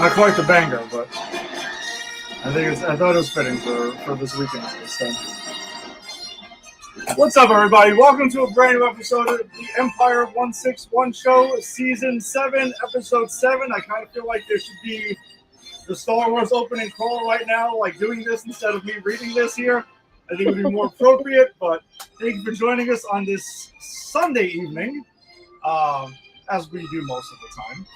Not quite the banger, but I thought it was fitting for this weekend. What's up, everybody? Welcome to a brand new episode of the Empire 161 Show, Season 7, Episode 7. I kind of feel like there should be the Star Wars opening call right now, like doing this instead of me reading this here. I think it would be more appropriate, but thank you for joining us on this Sunday evening, as we do most of the time.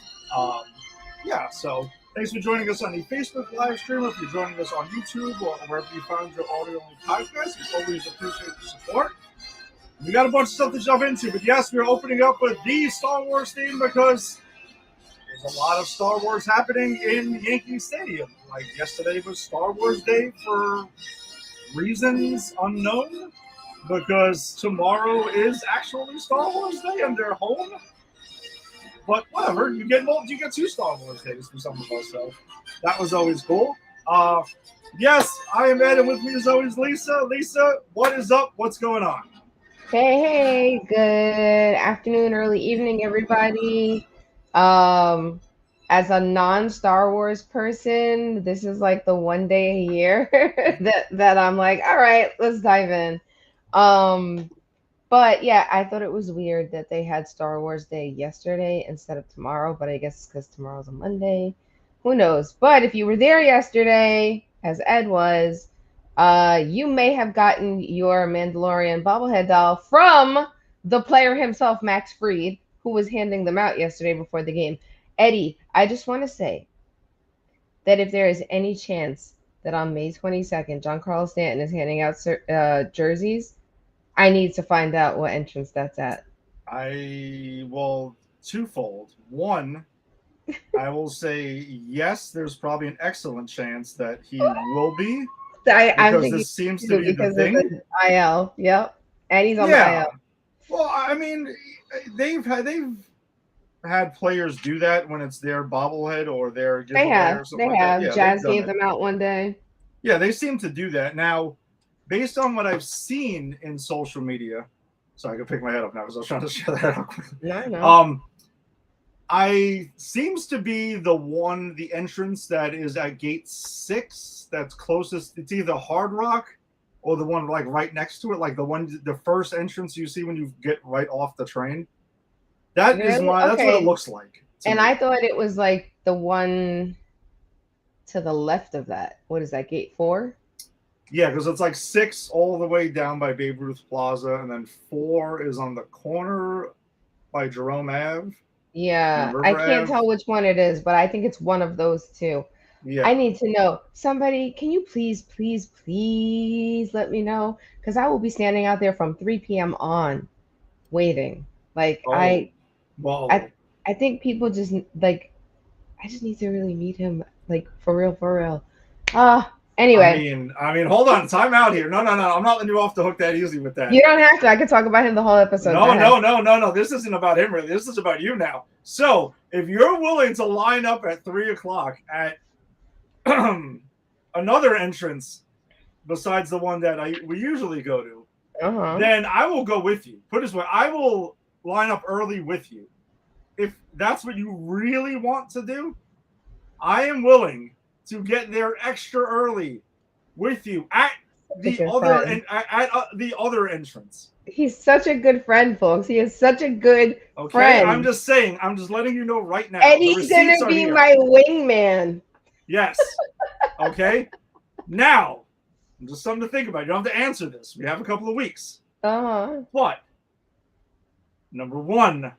So thanks for joining us on the Facebook live stream. If you're joining us on YouTube or wherever you found your audio-only podcast, we always appreciate the support. We got a bunch of stuff to jump into, but yes, we're opening up with the Star Wars theme because there's a lot of Star Wars happening in Yankee Stadium. Like yesterday was Star Wars Day for reasons unknown, because tomorrow is actually Star Wars Day and they're home. But whatever, you get two Star Wars days for some of us, so that was always cool. Yes, I am Ed, and with me as always, Lisa. Lisa, what is up? What's going on? Hey, good afternoon, early evening, everybody. As a non-Star Wars person, this is like the one day a year that I'm like, all right, let's dive in. But yeah, I thought it was weird that they had Star Wars Day yesterday instead of tomorrow, but I guess it's because tomorrow's a Monday. Who knows? But if you were there yesterday, as Ed was, you may have gotten your Mandalorian bobblehead doll from the player himself, Max Fried, who was handing them out yesterday before the game. Eddie, I just want to say that if there is any chance that on May 22nd, John Carlos Stanton is handing out jerseys, I need to find out what entrance that's at. Twofold. One, I will say yes, there's probably an excellent chance that he will be. Because this seems to be the thing. The IL, yep. And he's on the IL. Well, I mean, they've had players do that when it's their bobblehead or their giveaway or something. They have. Yeah, Jazz gave them out one day. Yeah, they seem to do that. Now, based on what I've seen in social media, so I can pick my head up now because I was trying to share that out quickly. No. I seems to be the entrance that is at gate 6 that's closest. It's either Hard Rock or the one like right next to it, like the first entrance you see when you get right off the train. That's what it looks like. And I thought it was like the one to the left of that. What is that, gate 4? Yeah, because it's like 6 all the way down by Babe Ruth Plaza, and then 4 is on the corner by Jerome Ave. Yeah, I can't tell which one it is, but I think it's one of those two. Yeah. I need to know. Somebody, can you please let me know? Because I will be standing out there from 3 p.m. on waiting. Like, I think people just, like, I just need to really meet him, like, for real. Anyway. I mean, hold on. Time out here. No. I'm not letting you off the hook that easy with that. You don't have to. I could talk about him the whole episode. No. This isn't about him, really. This is about you now. So, if you're willing to line up at 3 o'clock at another entrance besides the one that we usually go to, then I will go with you. Put it this way. I will line up early with you. If that's what you really want to do, I am willing to get there extra early with you at the other entrance. He's such a good friend, folks. He is such a good friend. I'm just saying. I'm just letting you know right now. And he's gonna be my wingman. Yes. Okay. Now, just something to think about. You don't have to answer this. We have a couple of weeks. But number one,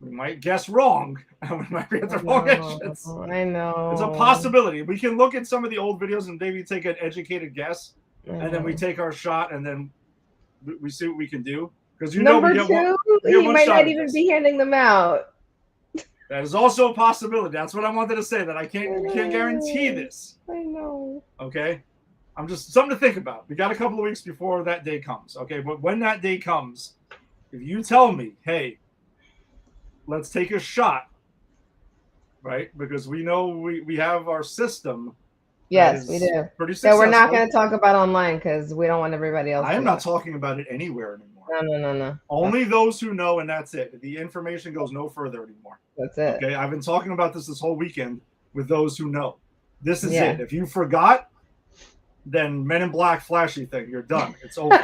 we might guess wrong. We might be at the wrong entrance. I know. It's a possibility. We can look at some of the old videos and maybe take an educated guess, and then we take our shot, and then we see what we can do. Because number two, he might not even be handing them out. That is also a possibility. That's what I wanted to say. That I can't guarantee this. I know. Okay, I'm just something to think about. We got a couple of weeks before that day comes. Okay, but when that day comes, if you tell me, hey, let's take a shot, right? Because we know we have our system. Yes, we do. Pretty successful. So we're not going to talk about online because we don't want everybody else. I am not talking about it anywhere anymore. No. Only those who know, and that's it. The information goes no further anymore. That's it. Okay, I've been talking about this whole weekend. with those who know. This is Yeah. it. If you forgot, then Men in Black flashy thing, you're done. It's over.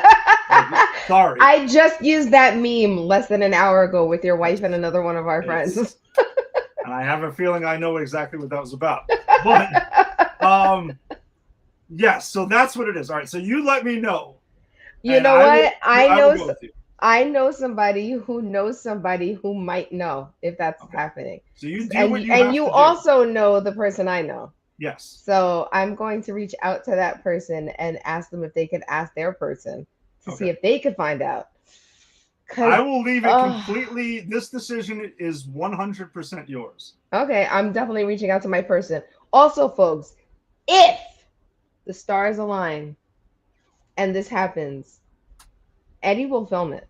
Sorry. I just used that meme less than an hour ago with your wife and another one of our friends. And I have a feeling I know exactly what that was about. But yes, so that's what it is. All right, so you let me know. You know what? I know somebody who knows somebody who might know if that's happening. So you do and what you and have you to do. also know the person I know. Yes. So I'm going to reach out to that person and ask them if they could ask their person to see if they could find out. I will leave it completely. This decision is 100% yours. Okay, I'm definitely reaching out to my person. Also, folks, if the stars align and this happens, Eddie will film it.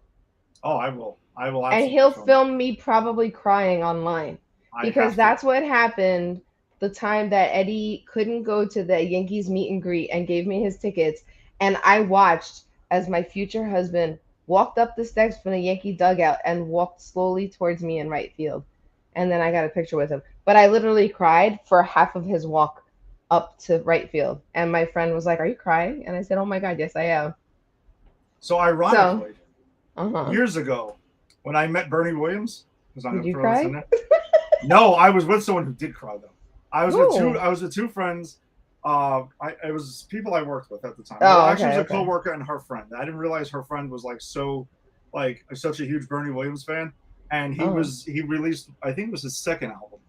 Oh, I will. And he'll film me probably crying online. Because that's what happened the time that Eddie couldn't go to the Yankees meet and greet and gave me his tickets. And I watched as my future husband walked up the steps from the Yankee dugout and walked slowly towards me in right field. And then I got a picture with him. But I literally cried for half of his walk up to right field. And my friend was like, "Are you crying?" And I said, "Oh my God, yes, I am." So ironically, years ago, when I met Bernie Williams, did you cry? No, I was with someone who did cry though. I was with two friends. It was people I worked with at the time. Actually, it was a coworker and her friend. I didn't realize her friend was such a huge Bernie Williams fan, and he released, I think it was his second album,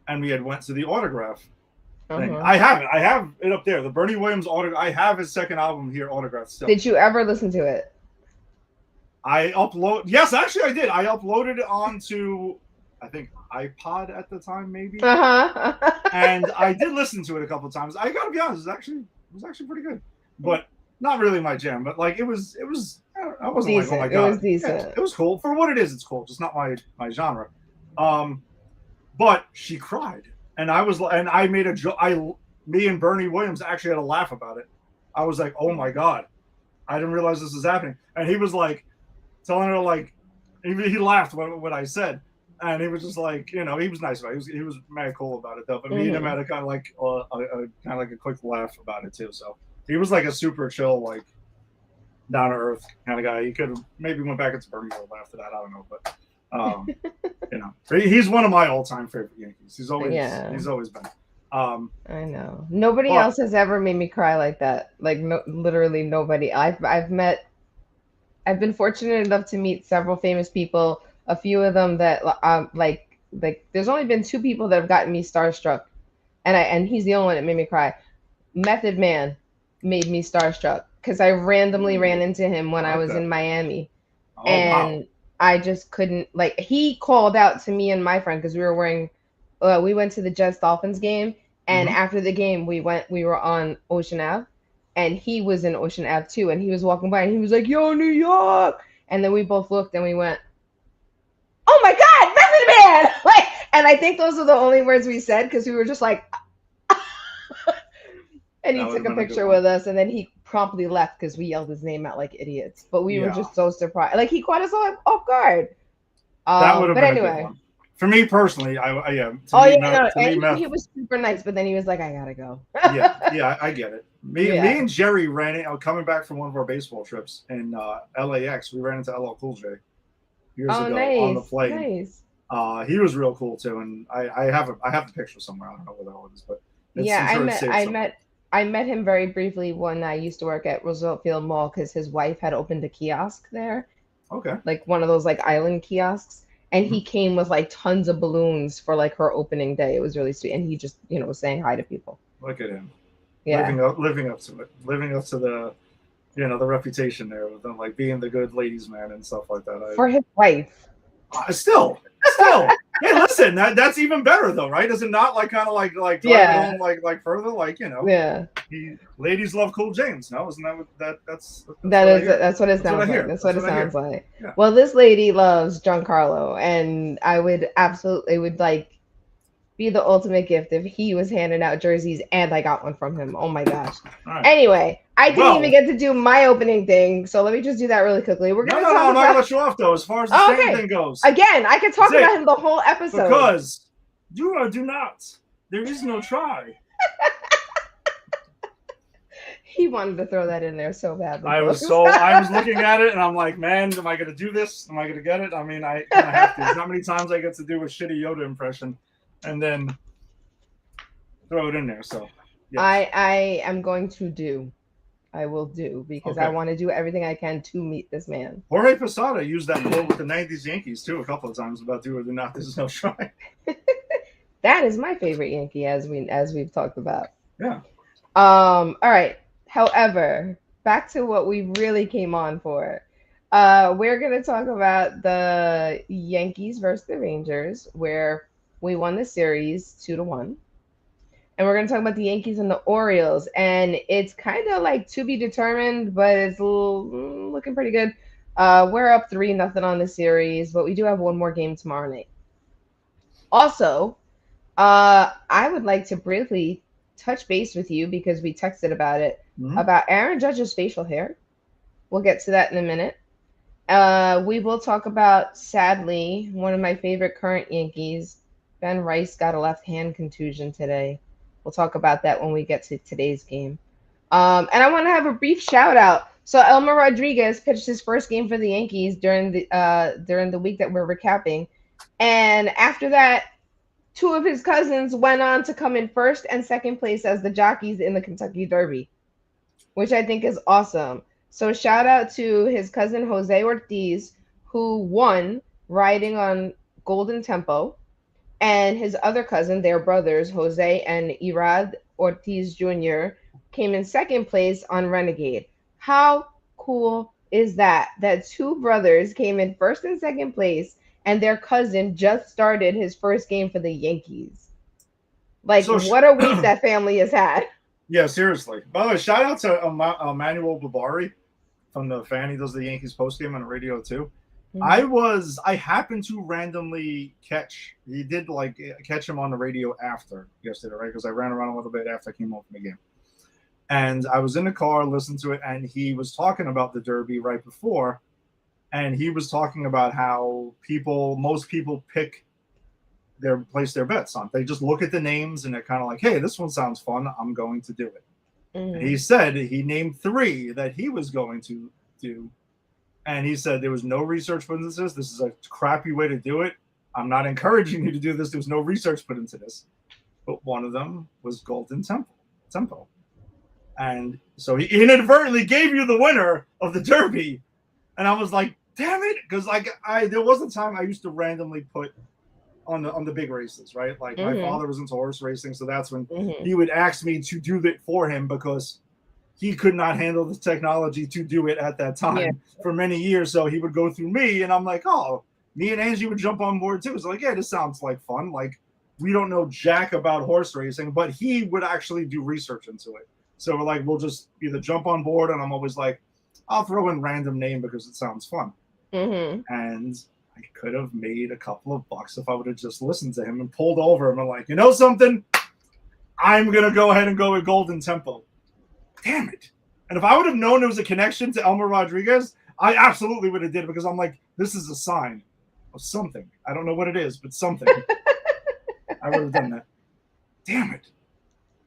and we had went to the autograph thing. I have it up there. The Bernie Williams autograph. I have his second album here autographed still. Did you ever listen to it? Yes, actually I did. I uploaded it onto, I think, iPod at the time, maybe. And I did listen to it a couple of times. I gotta be honest, it was actually pretty good, but not really my jam. But like it was. I wasn't decent. like, oh my God, it was decent. Yeah, it was cool for what it is. It's cool, just not my genre. But she cried, and I made a joke. Me and Bernie Williams actually had a laugh about it. I was like, oh my God, I didn't realize this was happening, and he was like, telling her like, he laughed when I said. And he was just like, he was nice about it. He was mad cool about it though. But me and him had a kind of like a quick laugh about it too. So he was like a super chill, like down to earth kind of guy. He could have maybe went back into Bernie World after that. I don't know, but he's one of my all-time favorite Yankees. He's always been. I know nobody else has ever made me cry like that. Like literally nobody. I've been fortunate enough to meet several famous people. A few of them that like there's only been two people that have gotten me starstruck, and he's the only one that made me cry. Method Man made me starstruck because I randomly ran into him when I was in Miami, and I just couldn't he called out to me and my friend because we went to the Jets Dolphins game, and after the game we were on Ocean Ave, and he was in Ocean Ave too, and he was walking by and he was like, "Yo, New York," and then we both looked and we went, "Oh my God, Method Man!" And I think those are the only words we said because we were just like, and he took a picture with us, and then he promptly left because we yelled his name out like idiots. But we were just so surprised. Like he caught us off guard. That would have been anyway. A good one. For me personally, he was super nice, but then he was like, "I gotta go." yeah, I get it. Me and Jerry coming back from one of our baseball trips in LAX. We ran into LL Cool J years ago on the plane. Nice. He was real cool too, and I have the picture somewhere. I don't know where the hell it is, but I met him very briefly when I used to work at Roosevelt Field Mall because his wife had opened a kiosk there. Okay. Like one of those like island kiosks, and he came with like tons of balloons for like her opening day. It was really sweet, and he just was saying hi to people. Look at him. Yeah. Living up to it. Living up to the the reputation there with them, like being the good ladies man and stuff like that. For his wife. Still. Hey, listen, that's even better though, right? Is it not like kind of like driving home like further, like Yeah. Ladies love Cool James. No, isn't that that's what it sounds like. That's what it sounds like. Yeah. Well, this lady loves Giancarlo, and I would be the ultimate gift if he was handing out jerseys and I got one from him. Oh my gosh. Right. Anyway, I didn't even get to do my opening thing, so let me just do that really quickly. We're gonna I'm not gonna let you off though. As far as the thing goes, again, I could talk about him the whole episode because do not There is no try. He wanted to throw that in there so badly. I was looking at it and I'm like, man, am I gonna do this? Am I gonna get it? I mean, I kind of have to. There's not many times I get to do a shitty Yoda impression and then throw it in there. So yes. I am going to do. I will do because I want to do everything I can to meet this man. Jorge Posada used that quote with the 90s Yankees too a couple of times about do it or not. This is no try. That is my favorite Yankee, as we've talked about. Yeah. All right. However, back to what we really came on for. We're going to talk about the Yankees versus the Rangers, where we won the series 2-1. And we're going to talk about the Yankees and the Orioles. And it's kind of like to be determined, but it's looking pretty good. We're up 3-0 on the series, but we do have one more game tomorrow night. Also, I would like to briefly touch base with you because we texted about it, about Aaron Judge's facial hair. We'll get to that in a minute. We will talk about, sadly, one of my favorite current Yankees, Ben Rice, got a left hand contusion today. We'll talk about that when we get to today's game. And I want to have a brief shout out. So Elmer Rodriguez pitched his first game for the Yankees during the week that we're recapping. And after that, two of his cousins went on to come in first and second place as the jockeys in the Kentucky Derby, which I think is awesome. So shout out to his cousin Jose Ortiz, who won riding on Golden Tempo, and his other cousin, their brothers, Jose and Irad Ortiz Jr., came in second place on Renegade. How cool is that? That two brothers came in first and second place, and their cousin just started his first game for the Yankees. Like, so, what a week that family has had. Yeah, seriously. By the way, shout out to Emmanuel Babari from the fan. He does the Yankees postgame on the radio too. I happened to randomly catch him on the radio after yesterday, right? Because I ran around a little bit after I came home from the game. And I was in the car listening to it, and he was talking about the Derby right before. And he was talking about how most people place their bets on. They just look at the names and they're kind of like, hey, this one sounds fun. I'm going to do it. And he said he named 3 that he was going to do. And he said there was no research put into this. This is a crappy way to do it. I'm not encouraging you to do this. There was no research put into this. But one of them was Golden Tempo. And so he inadvertently gave you the winner of the Derby. And I was like, damn it. Because there was a time I used to randomly put on the big races, right? Like my father was into horse racing. So that's when he would ask me to do it for him because he could not handle the technology to do it at that time for many years. So he would go through me, and I'm like, oh, me and Angie would jump on board too. It's like, yeah, this sounds like fun. Like, we don't know jack about horse racing, but he would actually do research into it. So we're like, we'll just either jump on board, and I'm always like, I'll throw in random name because it sounds fun. And I could have made a couple of bucks if I would have just listened to him and pulled over him and like, you know something? I'm going to go ahead and go with Golden Tempo. Damn it. And if I would have known there was a connection to Elmer Rodriguez, I absolutely would have did it because I'm like, this is a sign of something. I don't know what it is, but something. I would have done that. Damn it.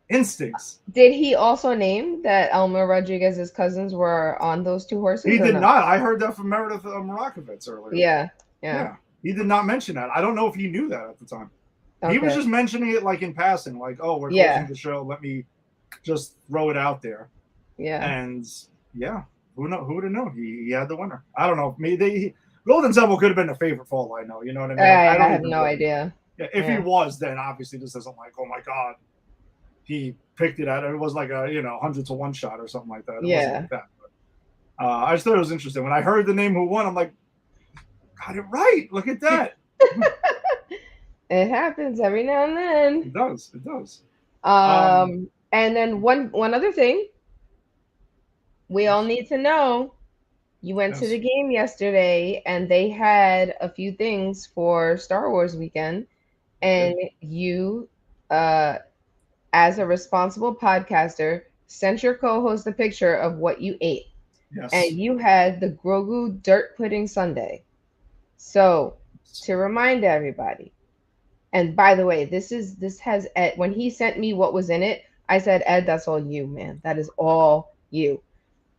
Instincts. Did he also name that Elmer Rodriguez's cousins were on those 2 horses? He did not. I heard that from Meredith Morakovitz earlier. Yeah. He did not mention that. I don't know if he knew that at the time. Okay. He was just mentioning it like in passing, like, oh, we're closing the show. Let me just throw it out there. Yeah. And who would have known? He had the winner. I don't know. Maybe Golden Temple could have been a favorite for all I know. You know what I mean? I have no idea. Yeah, if he was, then obviously this isn't like, oh my God, he picked it out. It was like a 100 to 1 shot or something like that. It wasn't like that. But, I just thought it was interesting. When I heard the name who won, I'm like, got it right. Look at that. It happens every now and then. It does. And then one other thing, we all need to know, you went to the game yesterday and they had a few things for Star Wars weekend, and you, as a responsible podcaster, sent your co-host a picture of what you ate. Yes. And you had the Grogu dirt pudding sundae. So to remind everybody, And by the way, this has Ed, when he sent me what was in it, I said, Ed, that's all you, man. That is all you.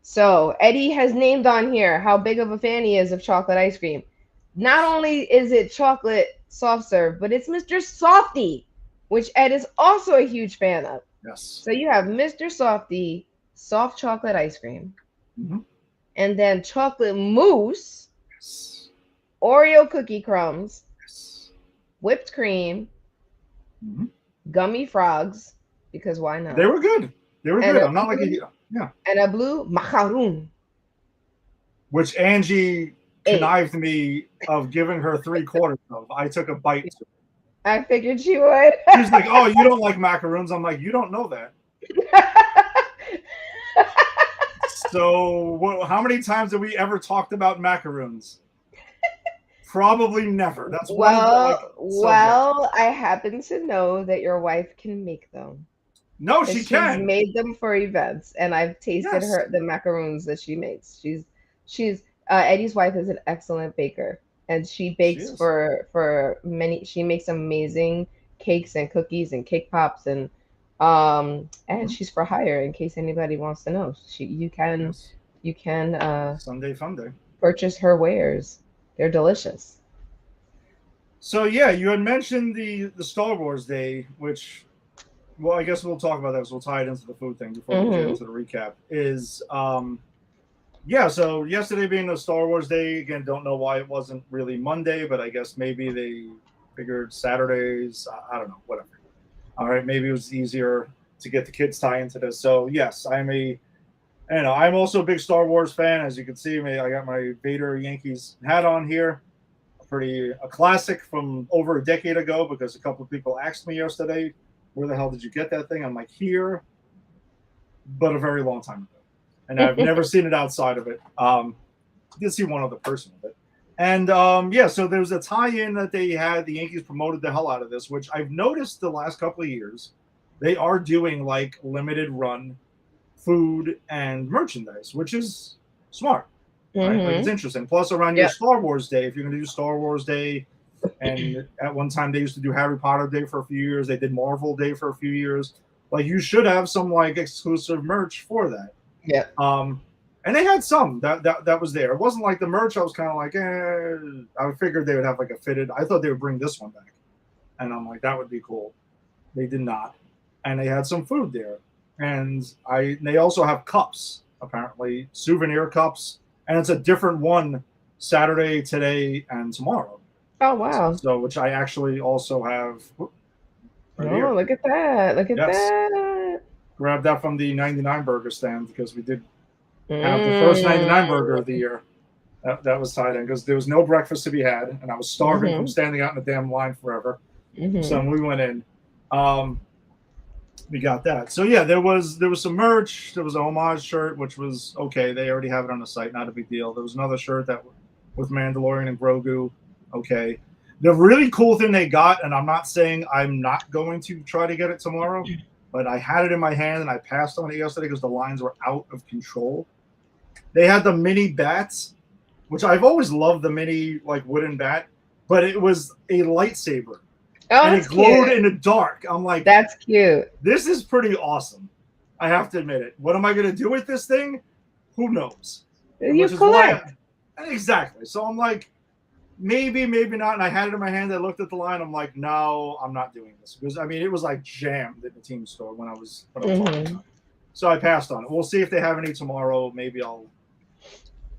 So Eddie has named on here how big of a fan he is of chocolate ice cream. Not only is it chocolate soft serve, but it's Mr. Softy, which Ed is also a huge fan of. Yes. So you have Mr. Softy, soft chocolate ice cream, and then chocolate mousse, Yes. Oreo cookie crumbs, Yes. whipped cream, gummy frogs, because why not? They were good. They were good. I'm not like yeah. And a blue macaroon. Which Angie connived me of giving her 3/4 of. I took a bite. I figured she would. She's like, "Oh, you don't like macaroons?" I'm like, "You don't know that." So, how many times have we ever talked about macaroons? Probably never. That's well, I happen to know that your wife can make them. No, she She's can. made them for events, and I've tasted the macaroons that she makes. She's Eddie's wife is an excellent baker, and she bakes for many. She makes amazing cakes and cookies and cake pops, and she's for hire. In case anybody wants to know, you can Sunday fun day. Purchase her wares. They're delicious. So yeah, you had mentioned the Star Wars Day, which, well, I guess we'll talk about that because we'll tie it into the food thing before we get into the recap. So yesterday being the Star Wars Day, again, don't know why it wasn't really Monday, but I guess maybe they figured Saturdays, I don't know, whatever. All right, maybe it was easier to get the kids tie into this. So yes, I'm also a big Star Wars fan. As you can see, I got my Vader Yankees hat on here. A classic from over a decade ago, because a couple of people asked me yesterday, where the hell did you get that thing? I'm like, here, but a very long time ago. And I've never seen it outside of it. I did see one other person with it. And so there was a tie-in that they had. The Yankees promoted the hell out of this, which I've noticed the last couple of years. They are doing like limited run food and merchandise, which is smart. Right? Like, it's interesting. Plus, around your Star Wars Day, if you're going to do Star Wars Day, and at one time they used to do Harry Potter Day for a few years, they did Marvel Day for a few years. Like, you should have some like exclusive merch for that. Yeah. And they had some that was there. It wasn't like the merch. I was kind of like, I figured they would have like a fitted. I thought they would bring this one back, and I'm like, that would be cool. They did not, and they had some food there, and they also have cups, apparently souvenir cups. And it's a different one Saturday, today, and tomorrow. Oh, wow. So which I actually also have. Here. Look at that. Look at that. Grabbed that from the 99 burger stand because we did have the first 99 burger of the year. That was tied in because there was no breakfast to be had. And I was starving from standing out in the damn line forever. So when we went in, we got that. So yeah, there was some merch. There was a homage shirt, which was okay. They already have it on the site, not a big deal. There was another shirt that with Mandalorian and Grogu. Okay. The really cool thing they got, and I'm not saying I'm not going to try to get it tomorrow, but I had it in my hand and I passed on it yesterday because the lines were out of control. They had the mini bats, which I've always loved the mini like wooden bat, but it was a lightsaber. Oh, and it glowed in the dark. I'm like, that's cute. This is pretty awesome. I have to admit it. What am I going to do with this thing? Who knows? You collect. Exactly. So I'm like, maybe not. And I had it in my hand. I looked at the line. I'm like, no, I'm not doing this. Because, I mean, it was like jammed in the team store when I was talking. So I passed on it. We'll see if they have any tomorrow. Maybe I'll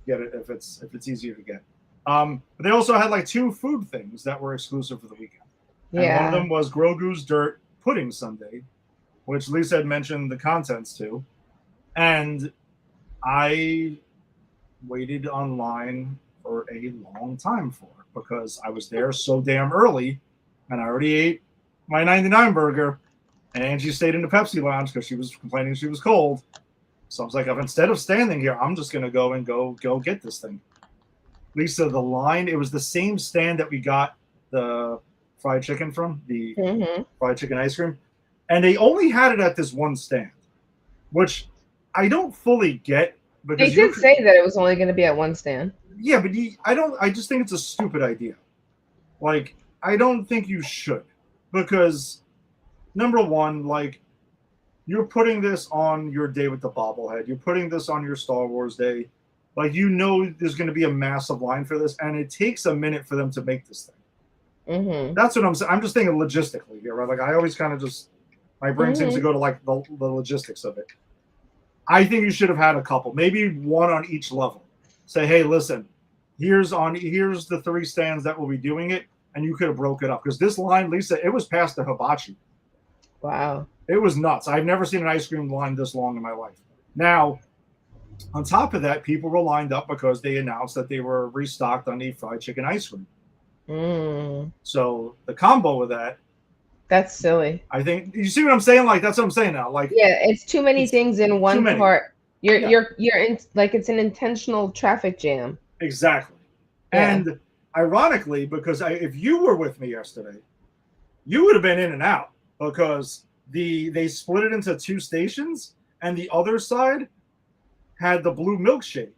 get it if it's easier to get. But they also had like 2 food things that were exclusive for the weekend. And one of them was Grogu's Dirt Pudding Sundae, which Lisa had mentioned the contents to. And I waited online for a long time for it because I was there so damn early and I already ate my 99 burger. And Angie stayed in the Pepsi lounge because she was complaining she was cold. So I was like, instead of standing here, I'm just going to go get this thing. Lisa, the line, it was the same stand that we got the fried chicken from, the fried chicken ice cream. And they only had it at this one stand, which I don't fully get. Because they did say that it was only going to be at one stand. Yeah, but I just think it's a stupid idea. Like, I don't think you should. because number one, like, you're putting this on your day with the bobblehead. You're putting this on your Star Wars day. Like, you know there's going to be a massive line for this, and it takes a minute for them to make this thing. Mm-hmm. That's what I'm saying. I'm just thinking logistically here, right? Like, I always kind of just, my brain seems to go to, like, the logistics of it. I think you should have had a couple, maybe one on each level. Say, hey, listen, here's the 3 stands that will be doing it, and you could have broke it up. Because this line, Lisa, it was past the hibachi. Wow. It was nuts. I've never seen an ice cream line this long in my life. Now, on top of that, people were lined up because they announced that they were restocked on the fried chicken ice cream. So the combo of that, that's silly. I think, you see what I'm saying? Like, that's what I'm saying now. Like, yeah, it's too many things in one part. You're in, like, it's an intentional traffic jam. Exactly. Yeah. And ironically, because if you were with me yesterday, you would have been in and out, because they split it into 2 stations, and the other side had the blue milkshake,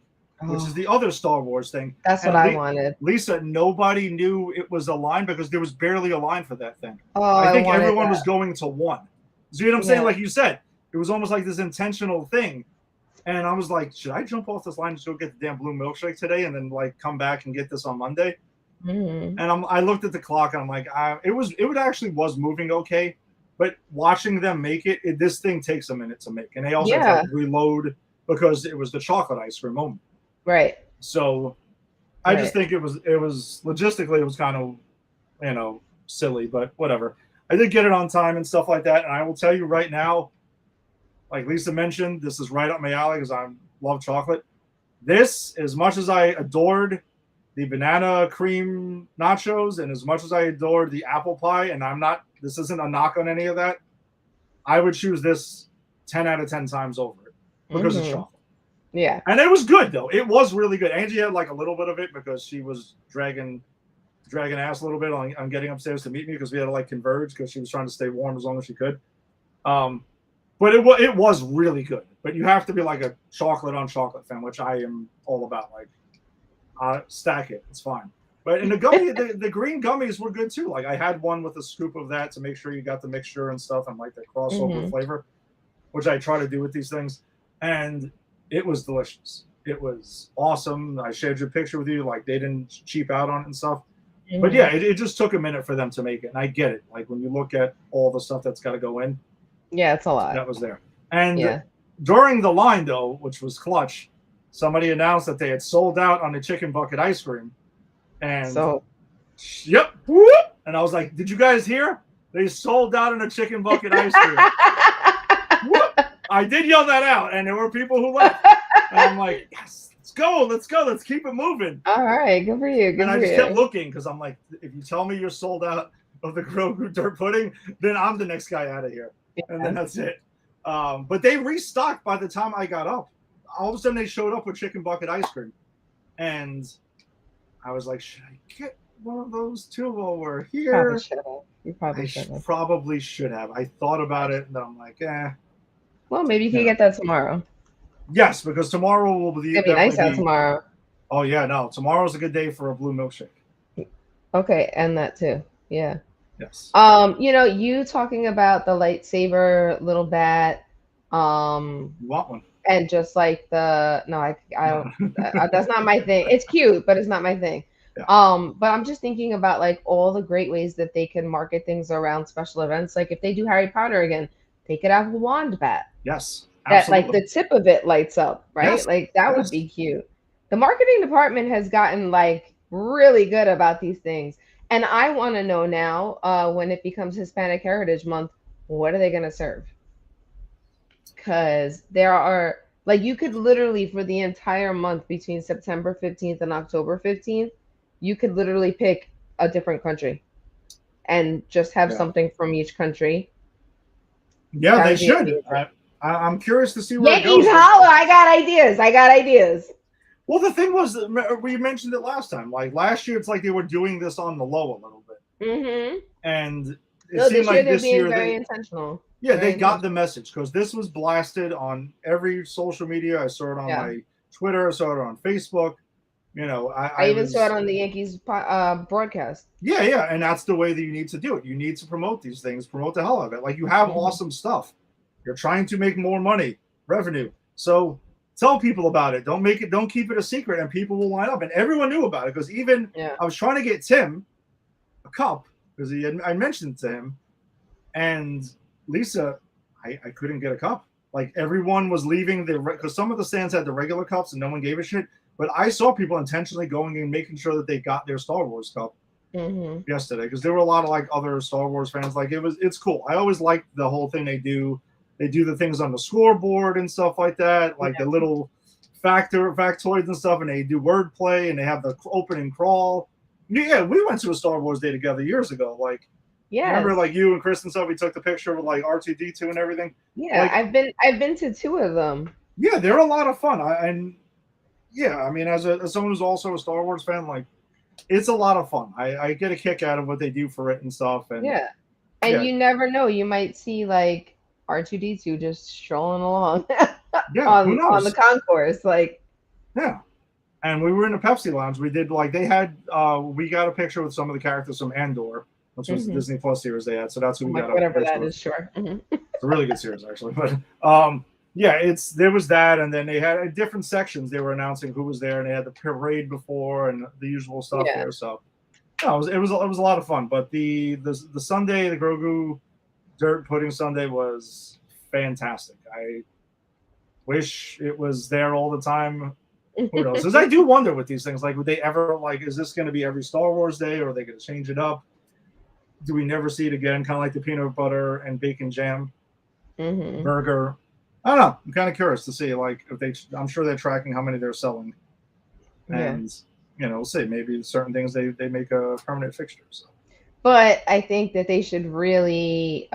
which is the other Star Wars thing. That's what I wanted. Lisa, nobody knew it was a line because there was barely a line for that thing. Oh, I think everyone was going to one. See what I'm saying? Yeah. Like you said, it was almost like this intentional thing. And I was like, should I jump off this line and go get the damn blue milkshake today and then, like, come back and get this on Monday? Mm-hmm. And I looked at the clock and I'm like, it actually was moving okay. But watching them make it, this thing takes a minute to make. And they also had to reload because it was the chocolate ice cream moment. Right. So I just think it was logistically, it was kind of, silly, but whatever. I did get it on time and stuff like that. And I will tell you right now, like Lisa mentioned, this is right up my alley because I love chocolate. This, as much as I adored the banana cream nachos and as much as I adored the apple pie, and this isn't a knock on any of that, I would choose this 10 out of 10 times over it because it's chocolate. Yeah. And it was good, though. It was really good. Angie had, like, a little bit of it because she was dragging ass a little bit on getting upstairs to meet me because we had to, like, converge because she was trying to stay warm as long as she could. But it was really good. But you have to be, like, a chocolate on chocolate fan, which I am all about. Like, stack it. It's fine. But in the gummy, the green gummies were good, too. Like, I had one with a scoop of that to make sure you got the mixture and stuff and, like, the crossover flavor, which I try to do with these things. And it was delicious. It was awesome. I shared your picture with you. Like, they didn't cheap out on it and stuff. Mm-hmm. But yeah, it just took a minute for them to make it. And I get it. Like, when you look at all the stuff that's got to go in. Yeah, it's a lot. That was there. And during the line, though, which was clutch, somebody announced that they had sold out on the chicken bucket ice cream. And yep. Whoop, and I was like, did you guys hear? They sold out on the chicken bucket ice cream. Whoop. I did yell that out, and there were people who left. And I'm like, yes, let's go, let's keep it moving. All right, good for you. And I just kept looking because I'm like, if you tell me you're sold out of the Grogu dirt pudding, then I'm the next guy out of here. Yeah. And then that's it. But they restocked by the time I got up. All of a sudden, they showed up with chicken bucket ice cream. And I was like, should I get one of those too while we're here? You probably should have. Probably should have. I thought about it, and I'm like, Well, maybe you can get that tomorrow. Yes, because tomorrow will be. It'll be nice out tomorrow. Oh yeah, no, tomorrow's a good day for a blue milkshake. Okay, and that too. Yeah. Yes. You talking about the lightsaber little bat. You want one? And just like I don't. That's not my thing. It's cute, but it's not my thing. Yeah. But I'm just thinking about, like, all the great ways that they can market things around special events. Like, if they do Harry Potter again, they could have a wand bat. Yes. That, like, the tip of it lights up, right? Yes. Like, that would be cute. The marketing department has gotten, like, really good about these things. And I want to know now, when it becomes Hispanic Heritage Month, what are they going to serve? Because there are, like, you could literally, for the entire month between September 15th and October 15th, you could literally pick a different country and just have something from each country. Yeah, they should. I'm curious to see where Yankees it goes. Holla! I got ideas. Well, the thing was, we mentioned it last time. Like, last year, it's like they were doing this on the low a little bit. Mm-hmm. And it seemed like this year very intentional. Yeah, they got the message because this was blasted on every social media. I saw it on my Twitter. I saw it on Facebook. You know, I I even saw it was on the Yankees broadcast. yeah, and that's the way that you need to do it. You need to promote these things, promote the hell out of it. Like you have Hmm. awesome stuff. You're trying to make more money, revenue. So tell people about it. Don't keep it a secret, and people will line up. And everyone knew about it because even Yeah. I was trying to get Tim a cup because I mentioned to him, and Lisa, I couldn't get a cup. Like everyone was leaving because some of the stands had the regular cups and no one gave a shit. But I saw people intentionally going and making sure that they got their Star Wars cup Hmm. yesterday because there were a lot of like other Star Wars fans. Like it's cool. I always like the whole thing they do. They do the things on the scoreboard and stuff like that, like the little factoids and stuff, and they do wordplay and they have the opening crawl. Yeah, we went to a Star Wars day together years ago. Like remember, Yes. like you and Chris and stuff, we took the picture with like R2D2 and everything. Yeah, Like, I've been to two of them. yeah, they're a lot of fun. And yeah, I mean, as someone who's also a Star Wars fan, like it's a lot of fun. I get a kick out of what they do for it and stuff. And Yeah. And yeah, you never know, you might see like R2D2 just strolling along yeah, who on the knows? concourse. Like, Yeah. And we were in the Pepsi Lounge. We did like they had we got a picture with some of the characters from Andor, which was the mhm. Disney Plus series they had. So that's who we Like got a whatever picture that with. is, sure. Hmm. It's a really good series actually. But yeah, there was that, and then they had different sections. They were announcing who was there, and they had the parade before and the usual stuff Yeah. there. So no, it was a lot of fun. But the Sunday, the Grogu dirt pudding Sunday was fantastic. I wish it was there all the time. Who knows? Because I do wonder with these things, like, would they ever, like, is this going to be every Star Wars day, or are they going to change it up? Do we never see it again? Kind of like the peanut butter and bacon jam Hmm. burger. I don't know. I'm kind of curious to see, like, if they. I'm sure they're tracking how many they're selling, Yeah. and we'll see. Maybe certain things they make a permanent fixture. So. But I think that they should really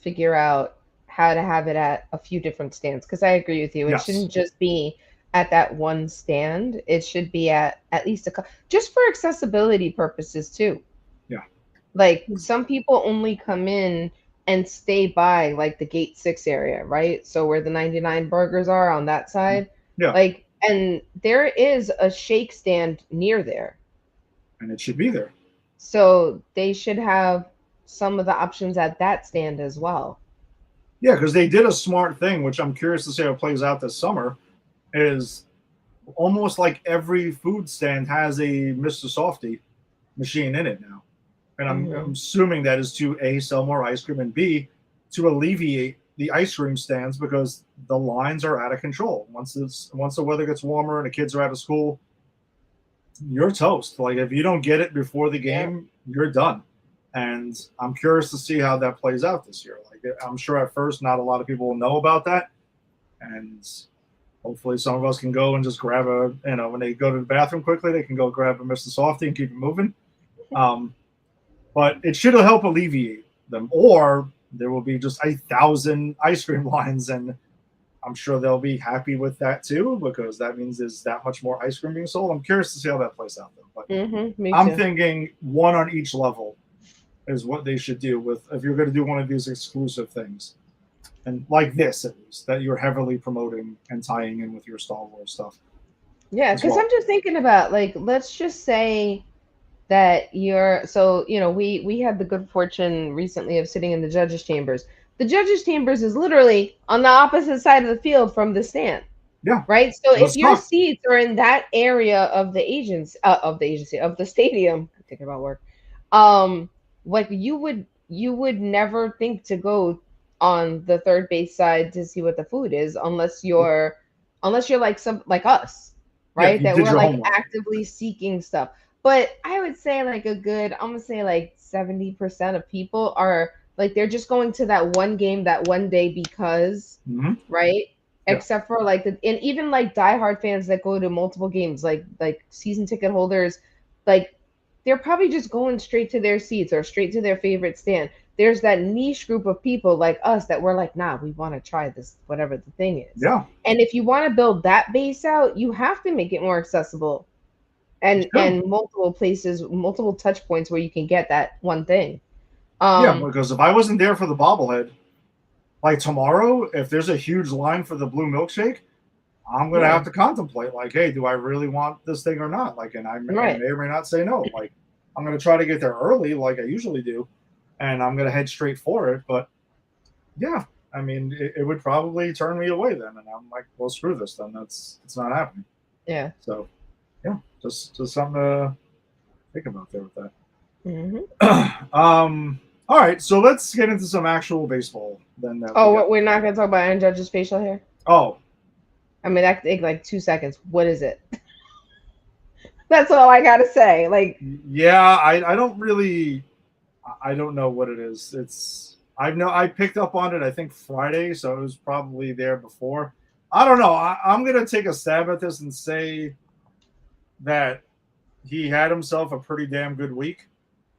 figure out how to have it at a few different stands because I agree with you. It Yes. shouldn't just be at that one stand. It should be at least just for accessibility purposes too. Yeah. Like some people only come in and stay by like the gate 6 area, right? So where the 99 burgers are on that side. Yeah. Like and there is a shake stand near there. And it should be there. So they should have some of the options at that stand as well. Yeah, because they did a smart thing, which I'm curious to see how it plays out this summer. Is almost like every food stand has a Mr. Softy machine in it now. And I'm assuming that is to A, sell more ice cream, and B, to alleviate the ice cream stands because the lines are out of control. Once the weather gets warmer and the kids are out of school, you're toast. Like if you don't get it before the game, you're done. And I'm curious to see how that plays out this year. Like I'm sure at first not a lot of people will know about that. And hopefully some of us can go and just grab when they go to the bathroom quickly, they can go grab a Mr. Softy and keep it moving. But it should help alleviate them, or there will be just 1,000 ice cream lines, and I'm sure they'll be happy with that too because that means there's that much more ice cream being sold. I'm curious to see how that plays out, though. But Me I'm too. thinking one on each level is what they should do with if you're going to do one of these exclusive things, and like this at least that you're heavily promoting and tying in with your Star Wars stuff. Yeah, because I'm just thinking about like let's just say that we had the good fortune recently of sitting in the judges chambers. The judges chambers is literally on the opposite side of the field from the stand. Yeah. Right. So if Let's your talk. seats are in that area of the agency of the stadium, I'm thinking about work. Like you would never think to go on the third base side to see what the food is unless you're like some like us, Yeah, right? you That did we're your like homework. actively seeking stuff. But I would say like I'm gonna say like 70% of people are like they're just going to that one game that one day because, right? Yeah. Except for like and even like diehard fans that go to multiple games, like season ticket holders, like they're probably just going straight to their seats or straight to their favorite stand. There's that niche group of people like us that we're like, nah, we want to try this, whatever the thing is. Yeah. And if you want to build that base out, you have to make it more accessible and multiple places, multiple touch points where you can get that one thing. Yeah, because if I wasn't there for the bobblehead, like tomorrow, if there's a huge line for the blue milkshake, I'm gonna have to contemplate, like, hey, do I really want this thing or not? Like, and I may or may not say no. Like, I'm gonna try to get there early, like I usually do, and I'm gonna head straight for it. But yeah, I mean, it would probably turn me away then, and I'm like, well, screw this then. It's not happening. Yeah. So yeah, just something to think about there with that. All right, so let's get into some actual baseball then. We're not gonna talk about Aaron Judge's facial hair. Oh, I mean, that could take like 2 seconds. What is it? That's all I gotta say. Like, yeah, I don't really, I don't know what it is. I picked up on it, I think Friday, so it was probably there before. I don't know. I'm gonna take a stab at this and say that he had himself a pretty damn good week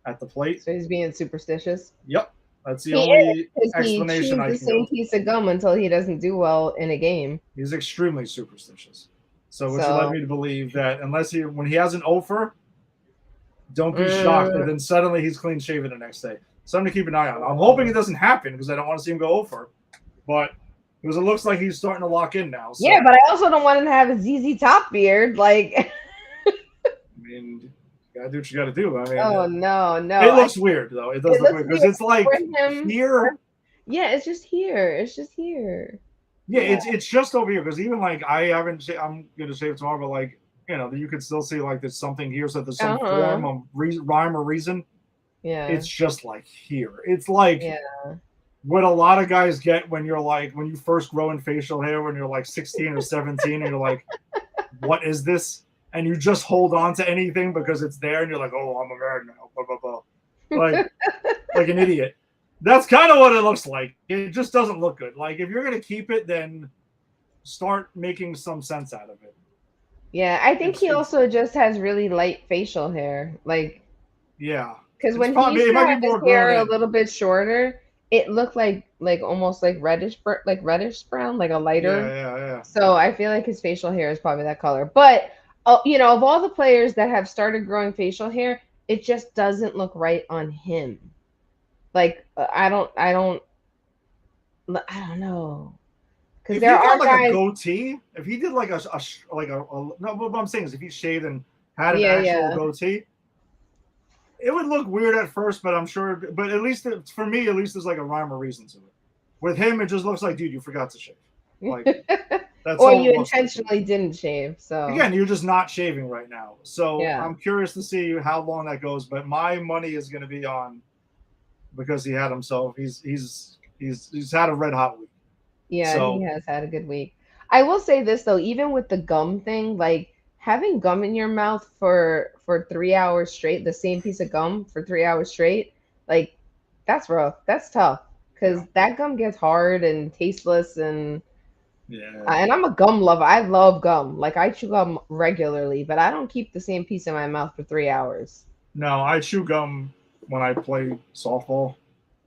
at the plate. So he's being superstitious. Yep, that's the only explanation I can the same piece of gum until he doesn't do well in a game. He's extremely superstitious. So which led me to believe that when he has an offer, don't be shocked that then suddenly he's clean shaven the next day. Something to keep an eye on. I'm hoping it doesn't happen because I don't want to see him go over. But because it looks like he's starting to lock in now. So. Yeah, but I also don't want him to have a ZZ Top beard. Like, I mean, you gotta do what you gotta do. I mean, no. It looks weird though. It does look weird because it's like here. Yeah, it's just here. It's just here. Yeah, it's just over here because even like I'm gonna shave tomorrow, but like you could still see like there's something here, so there's some form of rhyme or reason. Yeah, it's just like here. It's like what a lot of guys get when you first grow in facial hair when you're like 16 or 17, and you're like, what is this? And you just hold on to anything because it's there, and you're like, oh, I'm a man now, blah blah blah, like an idiot. That's kind of what it looks like. It just doesn't look good. Like, if you're going to keep it, then start making some sense out of it. Yeah, I think he also just has really light facial hair. Like, yeah. Because when he used to have his hair a little bit shorter, it looked like almost like reddish brown, like a lighter. Yeah. So I feel like his facial hair is probably that color. But, of all the players that have started growing facial hair, it just doesn't look right on him. Like, I don't know. Because there are guys. A goatee, if he did like no, what I'm saying is if he shaved and had an actual goatee, it would look weird at first. But I'm sure. But at least for me, there's like a rhyme or reason to it. With him, it just looks like, dude, you forgot to shave. Like, that's or you intentionally didn't shave. So again, you're just not shaving right now. So I'm curious to see how long that goes. But my money is going to be on. Because he had himself, he's had a red hot week. Yeah, so, he has had a good week. I will say this though, even with the gum thing, like having gum in your mouth for 3 hours straight, the same piece of gum for 3 hours straight, like that's rough. That's tough because that gum gets hard and tasteless and and I'm a gum lover. I love gum. Like I chew gum regularly, but I don't keep the same piece in my mouth for 3 hours. No, I chew gum when I play softball.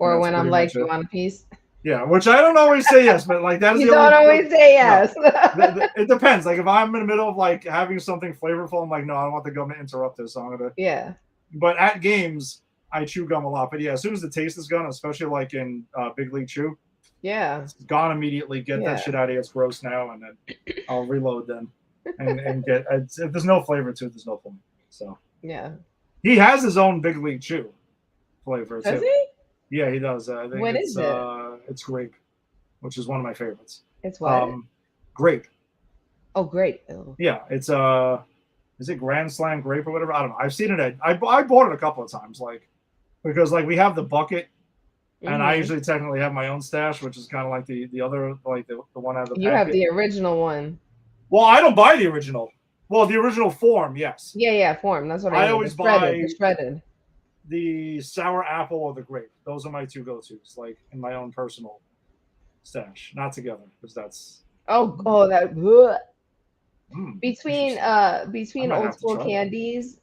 Or when I'm like, you want a piece? Yeah, which I don't always say yes, but like that is you don't always say yes. No. It depends. Like if I'm in the middle of like having something flavorful, I'm like, no, I don't want the gum to interrupt this. So I'm gonna. Yeah. But at games, I chew gum a lot. But yeah, as soon as the taste is gone, especially like in Big League Chew, it's gone immediately. Get that shit out of here. It's gross now, and then I'll reload then and get. If there's no flavor to it, there's no point. So he has his own Big League Chew flavor too. Does he? Yeah, he does. I think what is it? It's grape, which is one of my favorites. It's what? Grape. Oh, grape. Oh. Yeah, it's is it Grand Slam grape or whatever? I don't know. I've seen it. I bought it a couple of times, like because like we have the bucket, and I usually technically have my own stash, which is kind of like the other like the one out of the. You have the original one. Well, I don't buy the original. Well, the original form, yes. Yeah, form. That's what I always buy. The shredded. The sour apple or the grape. Those are my two go-tos, like in my own personal stash. Not together, because that's that between old school candies,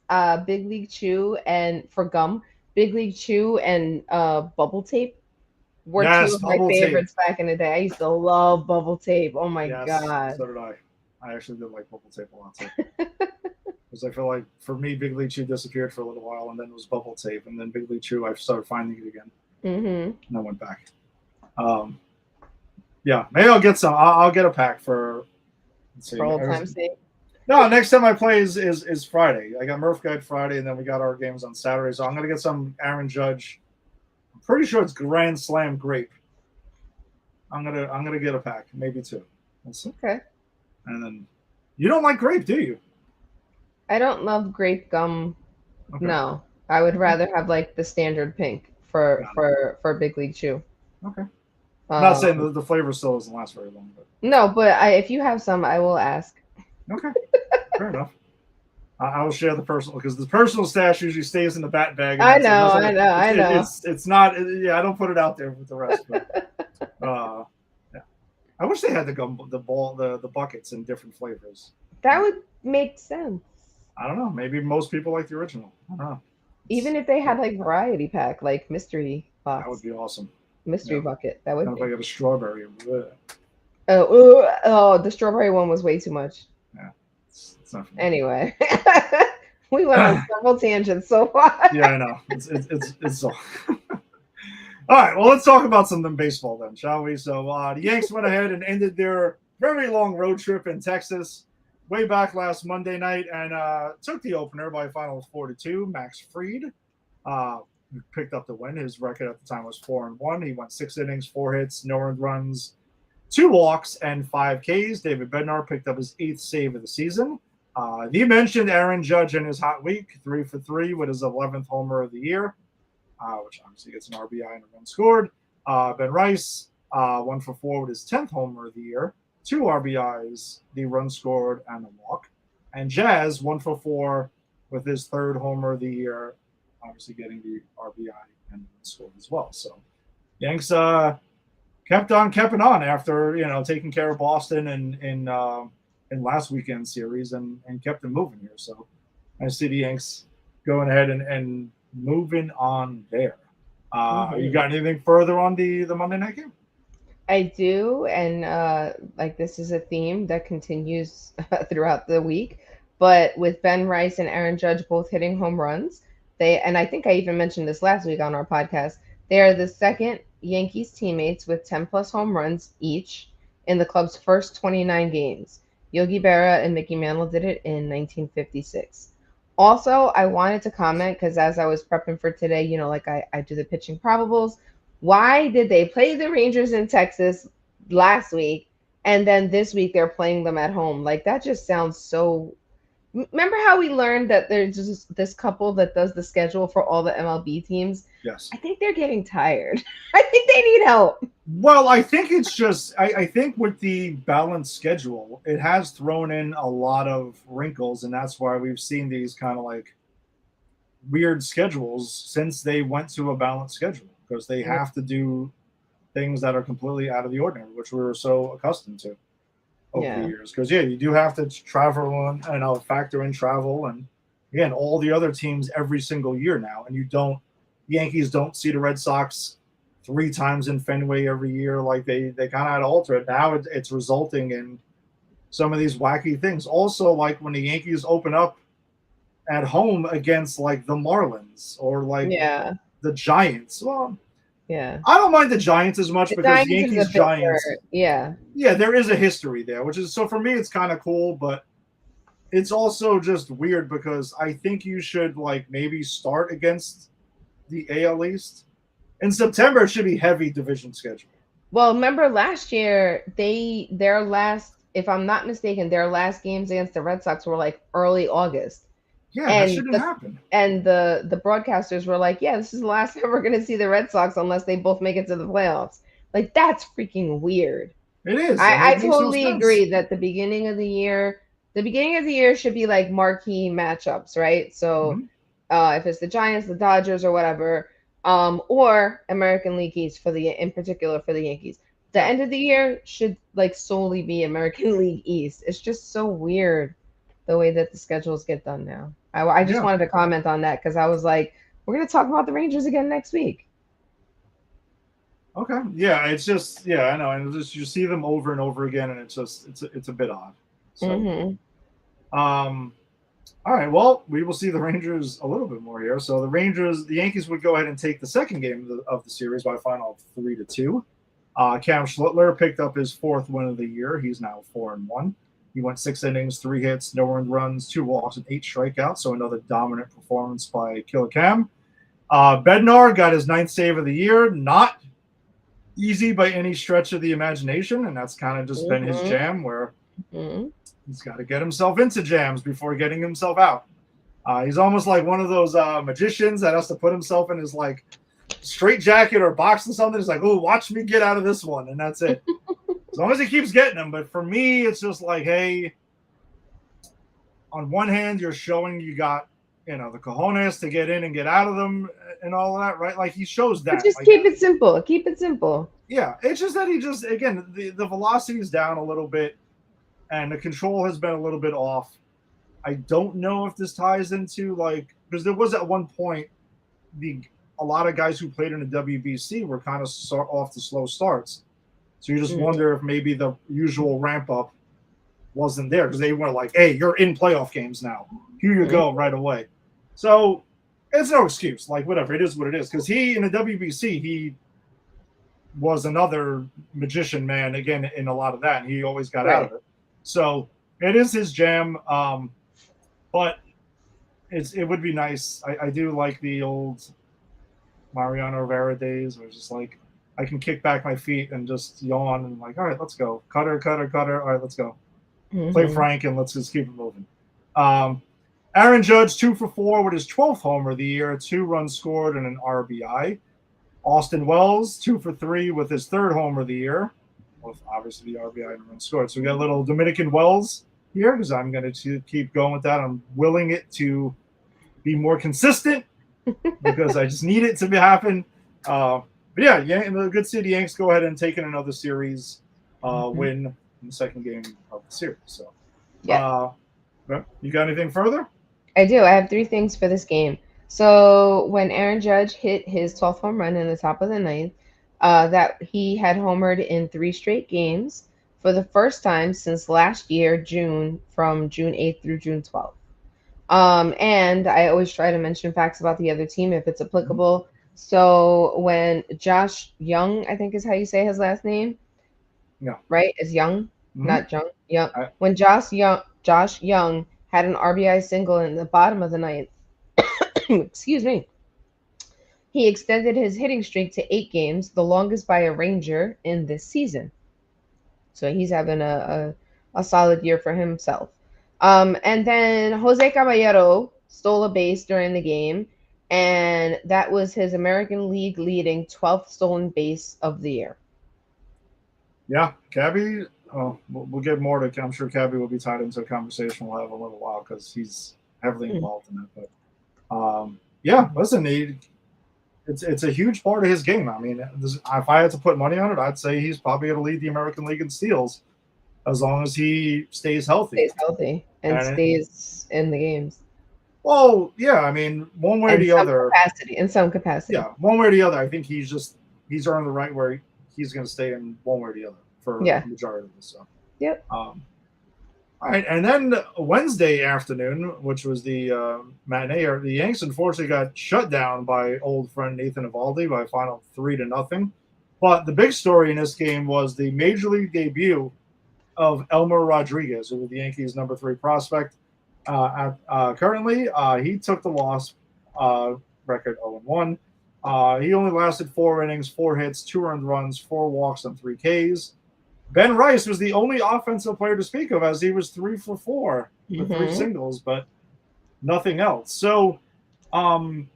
Big League Chew and for gum, Big League Chew and bubble tape were two of my favorites back in the day. I used to love bubble tape. Oh my god. So did I. I actually did like bubble tape a lot too. Because I feel like for me, Big League Chew disappeared for a little while, and then it was bubble tape, and then Big League Chew, I started finding it again, and I went back. Yeah, maybe I'll get some. I'll get a pack for Let's see. For old time's sake. No, next time I play is Friday. I got Murph Guide Friday, and then we got our games on Saturday. So I'm gonna get some Aaron Judge. I'm pretty sure it's Grand Slam grape. I'm gonna get a pack, maybe 2. Okay. And then you don't like grape, do you? I don't love grape gum. Okay. No, I would rather have like the standard pink for Big League Chew. Okay. I'm not saying the flavor still doesn't last very long, but no, but if you have some, I will ask. Okay, fair enough. I will share the personal because the personal stash usually stays in the bat bag. I know. It's not. Yeah, I don't put it out there with the rest. But, yeah, I wish they had the buckets in different flavors. That would make sense. I don't know. Maybe most people like the original. I don't know. Even if they had like variety pack, like mystery box. That would be awesome. Mystery bucket. That would. If I get a strawberry. Oh, the strawberry one was way too much. Yeah, it's not for me. Anyway, we went on several tangents so far. Yeah, I know. It's so. All right, well, let's talk about something baseball then, shall we? So the Yanks went ahead and ended their very long road trip in Texas way back last Monday night and took the opener by a final of 4-2. Max Fried picked up the win. His record at the time was 4-1. He went 6 innings, 4 hits, no earned runs, 2 walks, and 5 Ks. David Bednar picked up his 8th save of the season. The mentioned Aaron Judge in his hot week, 3 for 3 with his 11th homer of the year, which obviously gets an RBI and a run scored. Ben Rice, 1 for 4 with his 10th homer of the year, 2 RBIs, the run scored, and a walk. And Jazz, 1 for 4 with his 3rd homer of the year, obviously getting the RBI and run scored as well. So Yanks kept on after taking care of Boston in last weekend's series and kept them moving here. So I see the Yanks going ahead and moving on there. You got anything further on the Monday night game? I do, and this is a theme that continues throughout the week. But with Ben Rice and Aaron Judge both hitting home runs, and I think I even mentioned this last week on our podcast, they are the second Yankees teammates with 10-plus home runs each in the club's first 29 games. Yogi Berra and Mickey Mantle did it in 1956. Also, I wanted to comment because as I was prepping for today, I do the pitching probables. Why did they play the Rangers in Texas last week and then this week they're playing them at home? Like, that just sounds so... Remember how we learned that there's just this couple that does the schedule for all the MLB teams? Yes. I think they're getting tired. I think they need help. Well, I think it's just, I think with the balanced schedule, it has thrown in a lot of wrinkles, and that's why we've seen these kind of like weird schedules since they went to a balanced schedule, because they have to do things that are completely out of the ordinary, which we were so accustomed to over the years. Because, you do have to travel and factor in travel, and again, all the other teams every single year now, and Yankees don't see the Red Sox 3 times in Fenway every year. Like they kind of had to alter it. Now it's resulting in some of these wacky things. Also, like when the Yankees open up at home against like the Marlins or like the Giants. Well, I don't mind the Giants as much because Yankees-Giants. Yeah, there is a history there, which is, so for me, it's kind of cool, but it's also just weird because I think you should like maybe start against the AL East. In September, it should be heavy division schedule. Well, remember last year, their last, if I'm not mistaken, their last games against the Red Sox were like early August. Yeah, that shouldn't happen. And the broadcasters were like, yeah, this is the last time we're going to see the Red Sox unless they both make it to the playoffs. Like, that's freaking weird. It is. I totally agree that the beginning of the year should be like marquee matchups, right? So if it's the Giants, the Dodgers, or whatever, or American League East in particular for the Yankees. The end of the year should like solely be American League East. It's just so weird the way that the schedules get done now. I just wanted to comment on that because I was like, we're going to talk about the Rangers again next week. Okay. Yeah, it's just, I know. And just you see them over and over again, and it's just, it's a bit odd. So, all right, well, we will see the Rangers a little bit more here. So the Yankees would go ahead and take the second game of the series by a final of 3-2. Cam Schluttler picked up his 4th win of the year. He's now 4-1. He went 6 innings, 3 hits, no earned runs, 2 walks, and 8 strikeouts. So another dominant performance by Killicam. Bednar got his 9th save of the year. Not easy by any stretch of the imagination, and that's kind of just been his jam, where he's got to get himself into jams before getting himself out. He's almost like one of those magicians that has to put himself in his like straight jacket or box or something. He's like, oh, watch me get out of this one, and that's it. As long as he keeps getting them. But for me, it's just like, hey, on one hand, you're showing you got, the cojones to get in and get out of them and all of that, right? Like, he shows that. But just like, keep it simple. Keep it simple. Yeah, it's just that he just, again, the velocity is down a little bit, and the control has been a little bit off. I don't know if this ties into, like, because there was at one point, a lot of guys who played in the WBC were kind of off to slow starts. So you just wonder if maybe the usual ramp up wasn't there, because they were like, hey, you're in playoff games now. Here you go right away. So it's no excuse. Like, whatever. It is what it is. Because he, in the WBC, he was another magician man, again, in a lot of that. And he always got out of it. So it is his jam. But it would be nice. I do like the old Mariano Rivera days where it's just like, I can kick back my feet and just yawn and like, all right, let's go. Cutter. All right, let's go. Play Frank and let's just keep it moving. Aaron Judge, 2 for 4 with his 12th homer of the year, 2 runs scored and an RBI. Austin Wells, 2 for 3 with his 3rd homer of the year, with obviously the RBI and run scored. So we got a little Dominican Wells here, because I'm going to keep going with that. I'm willing it to be more consistent because I just need it to happen. But yeah, in the good city Yanks go ahead and take in another series win in the second game of the series. So, you got anything further? I do. I have 3 things for this game. So when Aaron Judge hit his 12th home run in the top of the 9th, that he had homered in 3 straight games for the first time since last year, from June 8th through June 12th. And I always try to mention facts about the other team if it's applicable. So when Josh Young, I think is how you say his last name. Yeah. Right? It's Young, not Young. Young. When Josh Young had an RBI single in the bottom of the 9th, excuse me, he extended his hitting streak to 8 games, the longest by a Ranger in this season. So he's having a solid year for himself. And then Jose Caballero stole a base during the game, and that was his American League leading 12th stolen base of the year. Yeah, Cabby, we'll get more to. I'm sure Cabby will be tied into a conversation we'll have a little while, because he's heavily involved in it. But yeah, listen, it's a huge part of his game. I mean, if I had to put money on it, I'd say he's probably going to lead the American League in steals as long as he stays healthy. And stays in the games. Well, yeah, I mean, one way or the other. In some capacity. Yeah, one way or the other. I think he's earned the right where he's going to stay in one way or the other for the majority of this stuff. Yep. All right, and then Wednesday afternoon, which was the matinee, the Yanks unfortunately got shut down by old friend Nathan Eovaldi by a final 3-0. But the big story in this game was the major league debut of Elmer Rodriguez, who was the Yankees' number 3 prospect. Currently, he took the loss, record 0-1. He only lasted 4 innings, 4 hits, 2 earned runs, 4 walks, and 3 Ks. Ben Rice was the only offensive player to speak of, as he was 3 for 4 with 3 singles, but nothing else. So, Elmer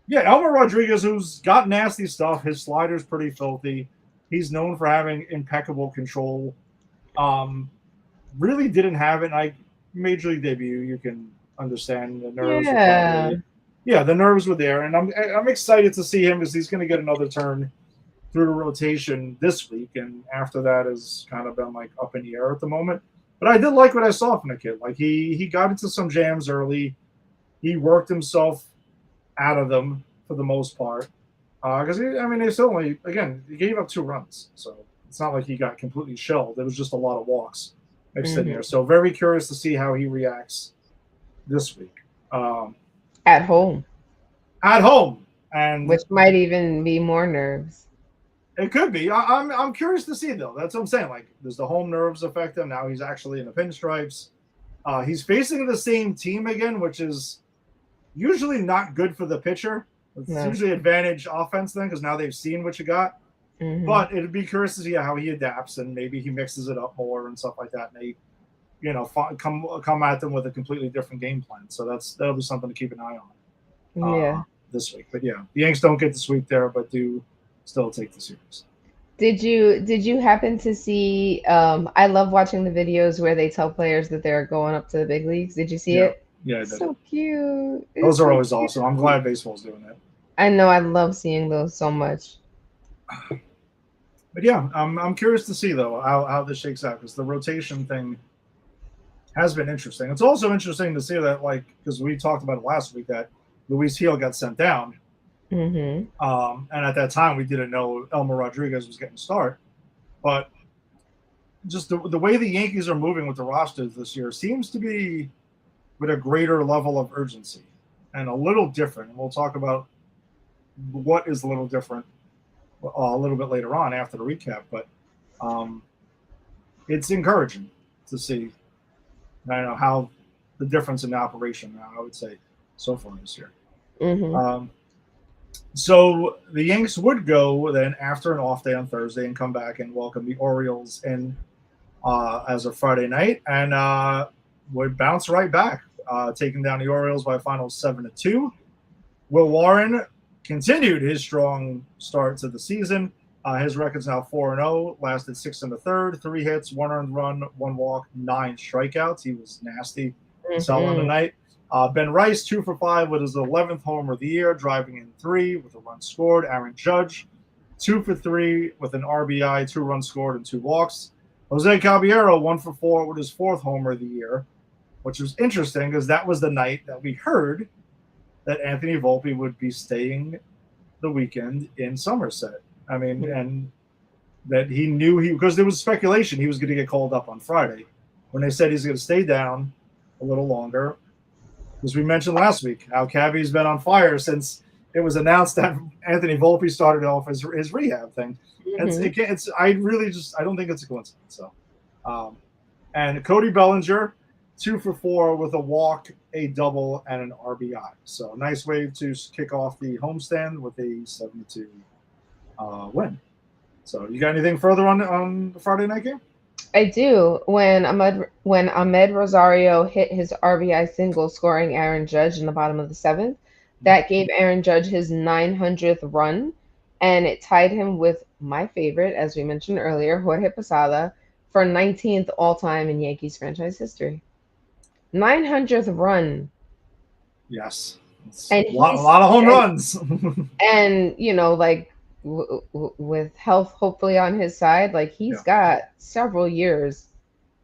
Rodriguez, who's got nasty stuff, his slider's pretty filthy. He's known for having impeccable control. Really didn't have it. Like, major league debut, you can understand the nerves. The nerves were there, and I'm excited to see him, because he's going to get another turn through the rotation this week, and after that has kind of been like up in the air at the moment. But I did like what I saw from the kid. Like, he got into some jams early. He worked himself out of them for the most part. Because they still only, again, he gave up 2 runs, so it's not like he got completely shelled. It was just a lot of walks mixed in there. So very curious to see how he reacts this week. At home, and which might even be more nerves. It could be. I'm curious to see though. That's what I'm saying. Like, does the home nerves affect him? Now he's actually in the pinstripes. He's facing the same team again, which is usually not good for the pitcher. It's No. usually advantage offense then because now they've seen what you got. But it'd be curious to see how he adapts and maybe he mixes it up more and stuff like that. And they, come at them with a completely different game plan. So that'll be something to keep an eye on Yeah. this week. But yeah, the Yanks don't get the sweep there, but do still take the series. Did you happen to see I love watching the videos where they tell players that they're going up to the big leagues. Did you see Yeah, it? yeah, I did. So cute. Those It's are so always cute. awesome. I'm glad baseball's doing that. I know I love seeing those so much. But yeah, I'm curious to see though how this shakes out because the rotation thing has been interesting. It's also interesting to see that because we talked about it last week that Luis Gil got sent down, Mm-hmm. and at that time we didn't know Elmer Rodriguez was getting a start, but just the way the Yankees are moving with the rosters this year seems to be with a greater level of urgency and a little different. And we'll talk about what is a little different a little bit later on after the recap, but it's encouraging to see. I don't know how the difference in the operation now, I would say, so far this year. Mm-hmm. So the Yanks would go then after an off day on Thursday and come back and welcome the Orioles in as a Friday night and would bounce right back, taking down the Orioles by a final 7-2. Will Warren continued his strong start to the season. His record's now 4-0, lasted 6 1/3, 3 hits, 1 earned run, 1 walk, 9 strikeouts. He was nasty, selling the night. Ben Rice, 2 for 5 with his 11th homer of the year, driving in 3 with a run scored. Aaron Judge, 2 for 3 with an RBI, 2 runs scored, and 2 walks. Jose Caballero, 1 for 4 with his 4th homer of the year, which was interesting because that was the night that we heard that Anthony Volpe would be staying the weekend in Somerset. I mean, and that he knew because there was speculation he was going to get called up on Friday when they said he's going to stay down a little longer. As we mentioned last week, how Cabby's been on fire since it was announced that Anthony Volpe started off his rehab thing. I don't think it's a coincidence. So, and Cody Bellinger, 2 for 4 with a walk, a double, and an RBI. So nice way to kick off the homestand with a 7-2 win. So you got anything further on the Friday night game? I do. When Ahmed Rosario hit his RBI single, scoring Aaron Judge in the bottom of the 7th, that gave Aaron Judge his 900th run, and it tied him with my favorite, as we mentioned earlier, Jorge Posada, for 19th all-time in Yankees franchise history. 900th run. Yes. It's And a lot of home runs. And, with health hopefully on his side, he's got several years.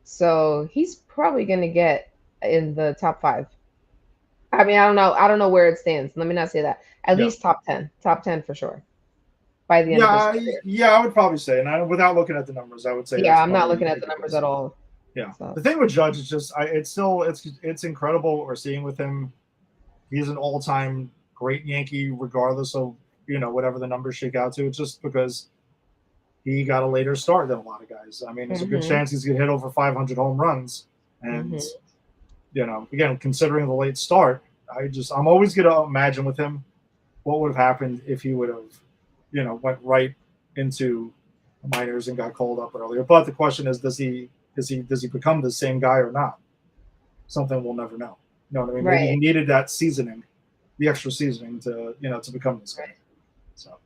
So he's probably going to get in the top 5. I mean, I don't know where it stands. Let me not say that. At least top 10 for sure. By the end of this career. Yeah, I would probably say, and without looking at the numbers, I would say. Yeah, I'm not looking at the numbers at all. Yeah, so. The thing with Judge is just, it's incredible what we're seeing with him. He's an all-time great Yankee, regardless of whatever the numbers shake out to. It's just because he got a later start than a lot of guys. I mean, there's a good chance he's gonna hit over 500 home runs, and again, considering the late start, I'm always gonna imagine with him what would have happened if he would have, went right into the minors and got called up earlier. But the question is, does he become the same guy or not? Something we'll never know. You know what I mean? Right. Maybe he needed that seasoning, the extra seasoning to become this guy. So,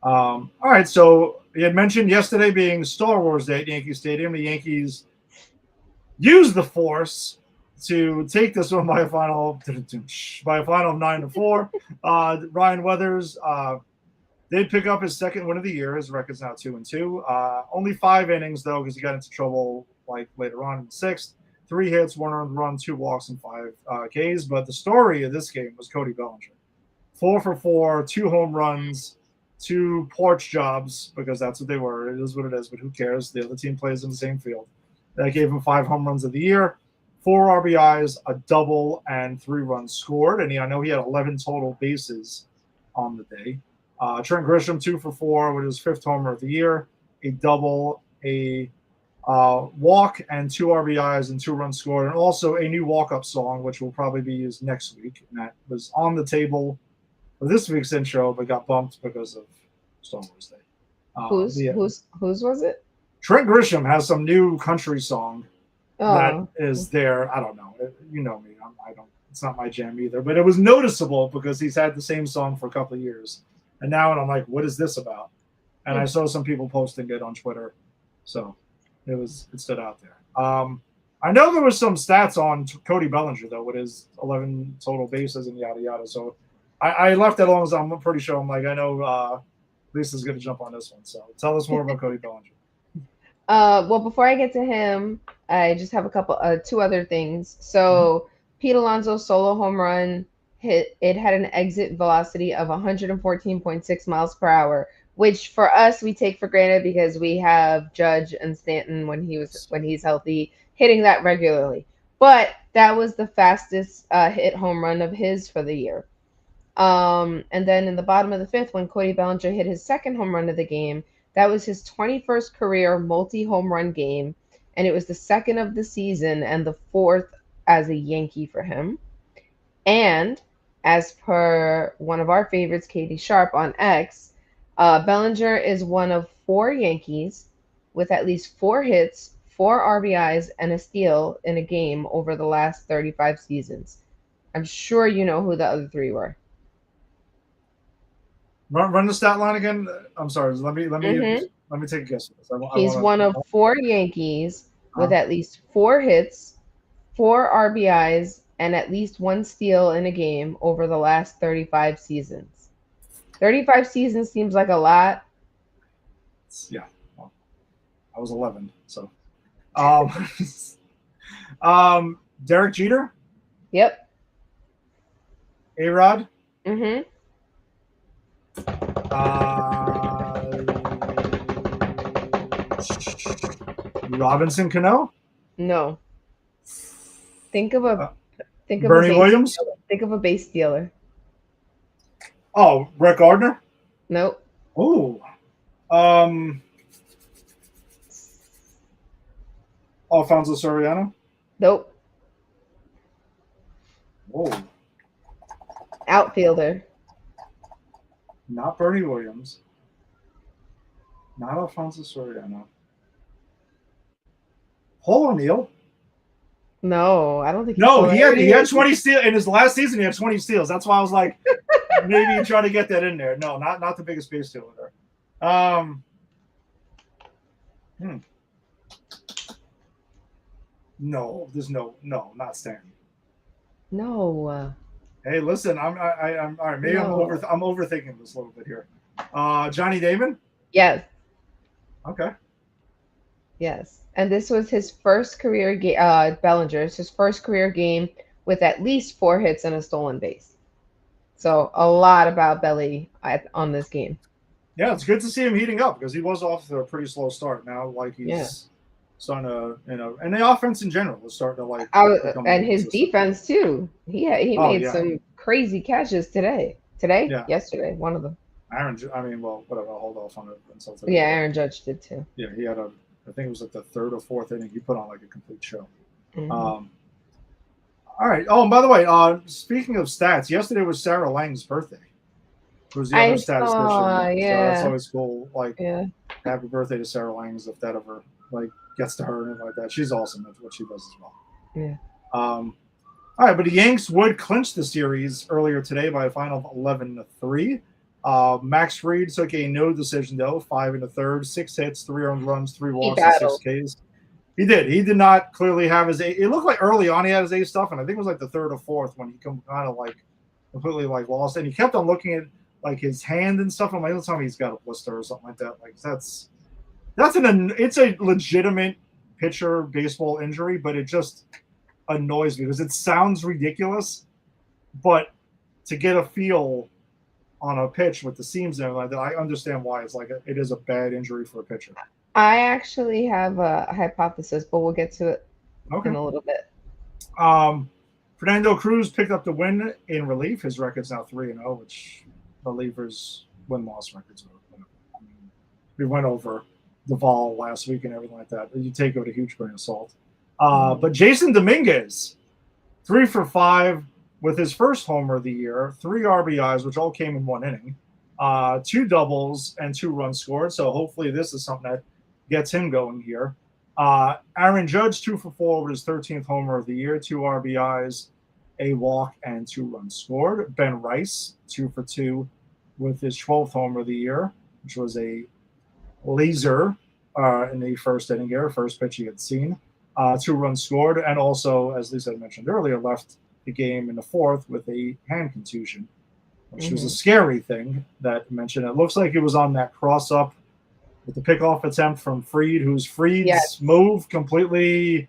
all right. So you had mentioned yesterday being Star Wars Day at Yankee Stadium. The Yankees used the force to take this one by a final of 9-4. Ryan Weathers did pick up his second win of the year. His record's now 2-2. Only 5 innings though, because he got into trouble later on in the 6th. 3 hits, 1 earned run, 2 walks, and 5 Ks. But the story of this game was Cody Bellinger. 4 for 4, 2 home runs, 2 porch jobs, because that's what they were. It is what it is, but who cares? The other team plays in the same field. That gave him 5 home runs of the year, 4 RBIs, a double, and 3 runs scored. And I know he had 11 total bases on the day. Trent Grisham 2 for 4 with his 5th homer of the year, a double, a walk, and 2 RBIs and 2 runs scored, and also a new walk-up song, which will probably be used next week. And that was on the table for this week's intro, but got bumped because of Star Wars Day. Whose was it? Trent Grisham has some new country song that Oh, is there. I don't know. You know me. I don't. It's not my jam either. But it was noticeable because he's had the same song for a couple of years, and now I'm like, what is this about? And I saw some people posting it on Twitter, so it stood out there. I know there was some stats on Cody Bellinger though, with his 11 total bases and yada yada. So I left it alone. I'm pretty sure. I'm like, I know Lisa's going to jump on this one. So tell us more about Cody Bellinger. Well, before I get to him, I just have two other things. So Pete Alonso's solo home run it had an exit velocity of 114.6 miles per hour, which for us we take for granted because we have Judge and Stanton when he's healthy hitting that regularly. But that was the fastest hit home run of his for the year. And then in the bottom of the 5th, when Cody Bellinger hit his 2nd home run of the game, that was his 21st career multi-home run game, and it was the 2nd of the season and the 4th as a Yankee for him. And as per one of our favorites, Katie Sharp on X, Bellinger is one of 4 Yankees with at least 4 hits, 4 RBIs, and a steal in a game over the last 35 seasons. I'm sure you know who the other 3 were. Run the stat line again. I'm sorry. Let me take a guess. He's one of 4 Yankees with at least 4 hits, 4 RBIs, and at least 1 steal in a game over the last 35 seasons. 35 seasons seems like a lot. Yeah. Well, I was 11, so. Derek Jeter? Yep. A-Rod? Mm-hmm. Robinson Cano? No. Think of Bernie Williams? Think of a base stealer. Oh, Brett Gardner? Nope. Oh. Alfonso Soriano? Nope. Whoa. Outfielder. Not Bernie Williams. Not Alfonso Soriano. Paul O'Neill? No, I don't think. No, he had 20 steals in his last season. He had 20 steals. That's why I was like, maybe you try to get that in there. No, not the biggest base stealer there. No, there's no, not Stanton. No. Hey, listen, I'm all right. Maybe I'm overthinking this a little bit here. Johnny Damon? Yes. Okay. Yes. And this was his first career game. Bellinger's his first career game with at least 4 hits and a stolen base. So a lot about Belly on this game. Yeah, it's good to see him heating up because he was off to a pretty slow start. Now, like he's starting to, and the offense in general is starting to like. And his defense too. He made some crazy catches today. Yeah. Yesterday, one of them. Whatever. I'll hold off on it until today. Yeah, Aaron Judge did too. Yeah, he had I think it was like the 3rd or 4th inning. He put on like a complete show. Mm-hmm. All right. Oh, and by the way, speaking of stats, yesterday was Sarah Lang's birthday. It was the other statistician. Yeah. So that's always cool. Like, happy birthday to Sarah Langs if that ever gets to her and like that. She's awesome at what she does as well. Yeah. All right, but the Yanks would clinch the series earlier today by a final of 11-3. Max Fried took a no decision though, 5 1/3, 6 hits, 3 earned runs, 3 walks, and 6 Ks. He did. He did not clearly have his A. It looked like early on he had his A stuff, and I think it was like the 3rd or 4th when he kind of completely lost. And he kept on looking at his hand and stuff. I'm like, let's tell me he's got a blister or something like that. Like it's a legitimate pitcher baseball injury, but it just annoys me because it sounds ridiculous, but to get a feel on a pitch with the seams and everything like that, I understand why it is a bad injury for a pitcher. I actually have a hypothesis, but we'll get to it in a little bit. Fernando Cruz picked up the win in relief. His record's now 3-0, which relievers win-loss records. I mean, we went over Duvall last week and everything like that. You take it with a huge grain of salt. But Jason Dominguez, 3 for 5 with his first homer of the year, 3 RBIs, which all came in one inning, 2 doubles and 2 runs scored. So hopefully this is something that gets him going here. Aaron Judge, 2 for 4 with his 13th homer of the year, 2 RBIs, a walk, and 2 runs scored. Ben Rice, 2 for 2 with his 12th homer of the year, which was a laser in the first inning here, first pitch he had seen. 2 runs scored, and also, as Lisa mentioned earlier, left the game in the 4th with a hand contusion, which was a scary thing that I mentioned. It looks like it was on that cross-up with the pickoff attempt from Fried, whose Fried's move completely,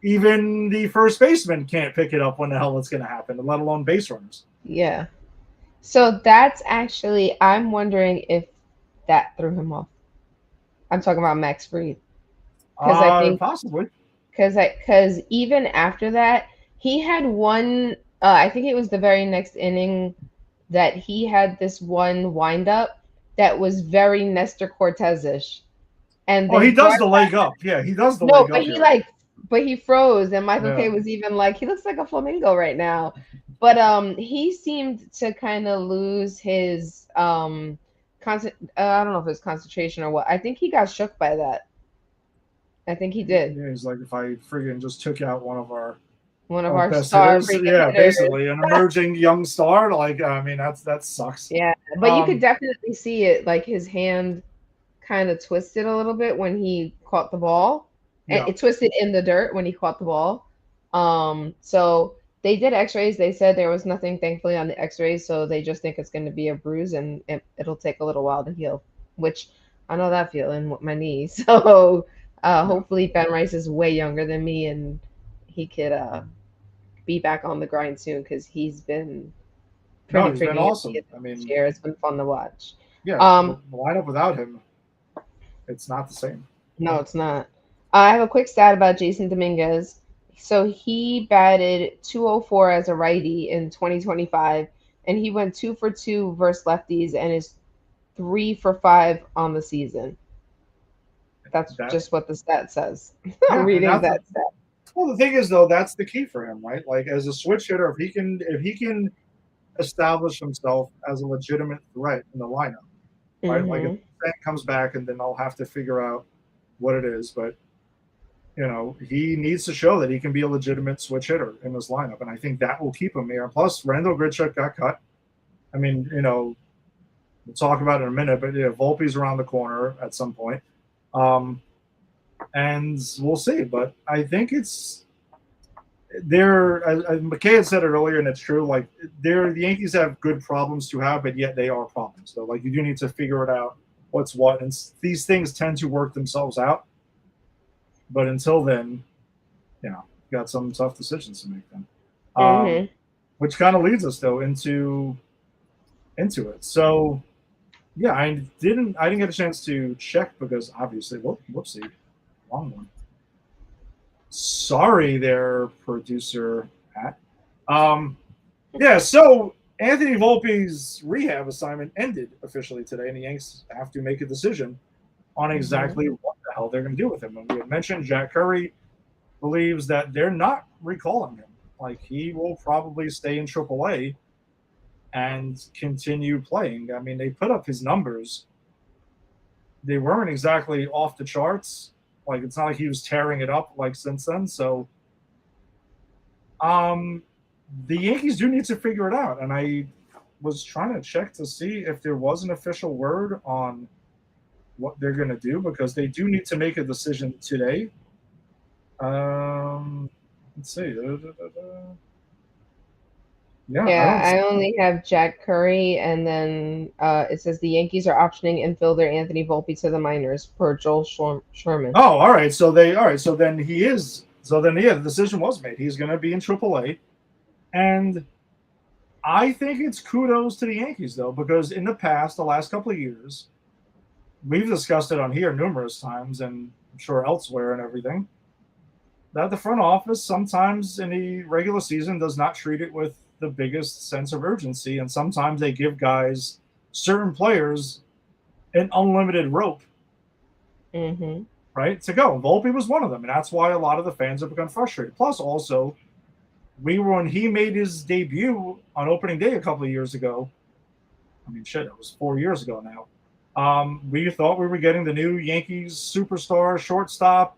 even the first baseman can't pick it up when the hell it's going to happen, let alone base runners. Yeah. So that's actually, I'm wondering if that threw him off. I'm talking about Max Fried. Because I think possibly. Because even after that, he had one, I think it was the very next inning that he had this one windup that was very Nestor Cortez-ish. And he does the leg up. Yeah, he does the leg up. No, but he froze, and Michael K was even like, he looks like a flamingo right now. But he seemed to kind of lose his I don't know if it's concentration or what. I think he got shook by that. I think he did. Yeah, he's like, if I friggin' just took out one of our best star hitters, basically an emerging young star. Like, I mean, that sucks. Yeah, but you could definitely see it. Like his hand kind of twisted a little bit when he caught the ball, and it twisted in the dirt when he caught the ball. So they did X-rays. They said there was nothing, thankfully, on the X-rays. So they just think it's going to be a bruise, and it'll take a little while to heal. Which I know that feeling with my knee. So. Hopefully Ben Rice is way younger than me and he could be back on the grind soon because he's been he's been awesome. I mean, year. It's been fun to watch. Yeah, the lineup without him, it's not the same. No, it's not. I have a quick stat about Jason Dominguez. So he batted .204 as a righty in 2025, and he went 2 for 2 versus lefties and is 3 for 5 on the season. That's just what the stat says. I'm reading that stat. Well, the thing is, though, that's the key for him, right? Like as a switch hitter, if he can establish himself as a legitimate threat in the lineup, right? Like if Trent comes back, and then I'll have to figure out what it is, but he needs to show that he can be a legitimate switch hitter in this lineup, and I think that will keep him here. Plus, Randall Grichuk got cut. I mean, we'll talk about it in a minute, but Volpe's around the corner at some point. And we'll see, but I think it's there. McKay had said it earlier, and it's true. Like the Yankees have good problems to have, but yet they are problems. So like you do need to figure it out what's what, and these things tend to work themselves out. But until then, you got some tough decisions to make. Then, which kind of leads us though into it. So. Yeah, I didn't get a chance to check because obviously, whoopsie, wrong one. Sorry there, producer Pat. So Anthony Volpe's rehab assignment ended officially today, and the Yanks have to make a decision on exactly what the hell they're going to do with him. And we had mentioned Jack Curry believes that they're not recalling him. Like he will probably stay in AAA and continue playing. I mean, they put up his numbers. They weren't exactly off the charts. Like, it's not like he was tearing it up like since then. So, the Yankees do need to figure it out. And I was trying to check to see if there was an official word on what they're going to do because they do need to make a decision today. Let's see. Yeah, I only have Jack Curry, and then it says the Yankees are optioning infielder Anthony Volpe to the minors per Joel Sherman. Oh, all right. So then he is. So then, the decision was made. He's going to be in AAA, and I think it's kudos to the Yankees though, because in the past, the last couple of years, we've discussed it on here numerous times, and I'm sure elsewhere and everything, that the front office sometimes in the regular season does not treat it with the biggest sense of urgency, and sometimes they give guys certain players an unlimited rope, right, to go. Volpe was one of them, and that's why a lot of the fans have become frustrated. Plus, also, when he made his debut on opening day a couple of years ago. I mean, shit, it was 4 years ago now. We thought we were getting the new Yankees superstar, shortstop,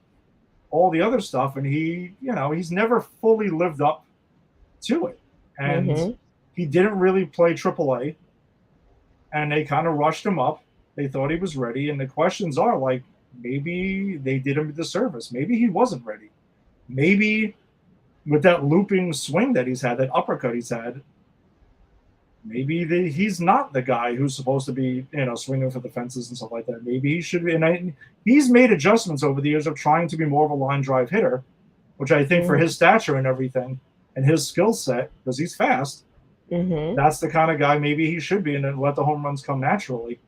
all the other stuff, and he's never fully lived up to it. And he didn't really play AAA, and they kind of rushed him up. They thought he was ready, and the questions are like, maybe they did him a disservice. Maybe he wasn't ready. Maybe with that looping swing that he's had, that uppercut he's had, maybe he's not the guy who's supposed to be, swinging for the fences and stuff like that. Maybe he should be. And he's made adjustments over the years of trying to be more of a line drive hitter, which I think for his stature and everything and his skill set, because he's fast, that's the kind of guy maybe he should be, and then let the home runs come naturally.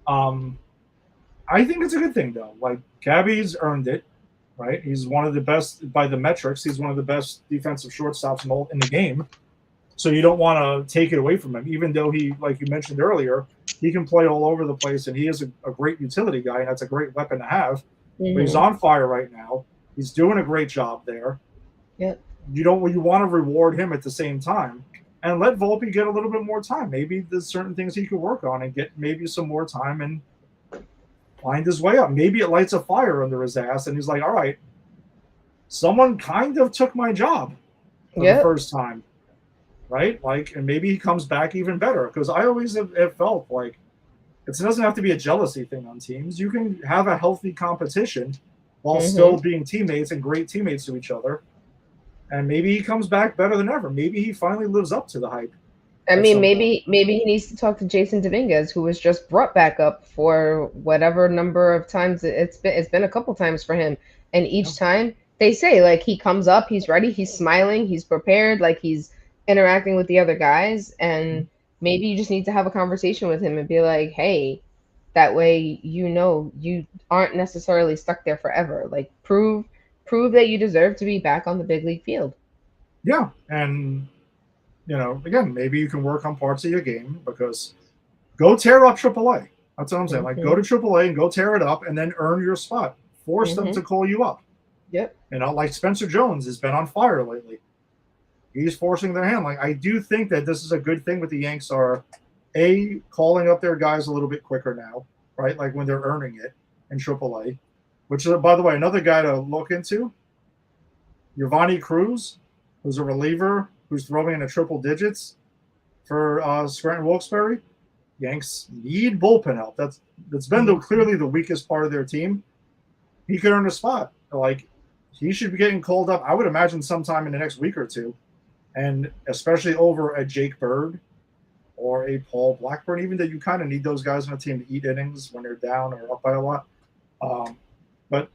I think it's a good thing, though. Like, Cabby's earned it, right? He's one of the best by the metrics. He's one of the best defensive shortstops in the game. So you don't want to take it away from him, even though he, like you mentioned earlier, he can play all over the place, and he is a great utility guy, and that's a great weapon to have. But he's on fire right now. He's doing a great job there. Yep. You want to reward him at the same time, and let Volpe get a little bit more time. Maybe there's certain things he could work on and get maybe some more time and find his way up. Maybe it lights a fire under his ass, and he's like, all right, someone kind of took my job for the first time. Right? Like, and maybe he comes back even better, because I always have felt like it doesn't have to be a jealousy thing on teams. You can have a healthy competition while still being teammates and great teammates to each other. And maybe he comes back better than ever. Maybe he finally lives up to the hype. I mean, maybe he needs to talk to Jason Dominguez, who was just brought back up for whatever number of times it's been a couple times for him. And each time they say, like, he comes up, he's ready, he's smiling, he's prepared, like he's interacting with the other guys, and maybe you just need to have a conversation with him and be like, hey, that way you aren't necessarily stuck there forever. Like, prove that you deserve to be back on the big league field. Yeah, and again, maybe you can work on parts of your game, because go tear up AAA. That's what I'm saying. Like, go to AAA and go tear it up, and then earn your spot. Force them to call you up. Yep. Like Spencer Jones has been on fire lately. He's forcing their hand. Like, I do think that this is a good thing with the Yanks are, calling up their guys a little bit quicker now, right? Like when they're earning it in AAA, which is, by the way, another guy to look into. Giovanni Cruz, who's a reliever who's throwing in the triple digits for Scranton Wilkes-Barre. Yanks need bullpen help. That's been clearly the weakest part of their team. He could earn a spot. Like, he should be getting called up, I would imagine, sometime in the next week or two. And especially over a Jake Bird or a Paul Blackburn, even though you kind of need those guys on a team to eat innings when they're down or up by a lot. But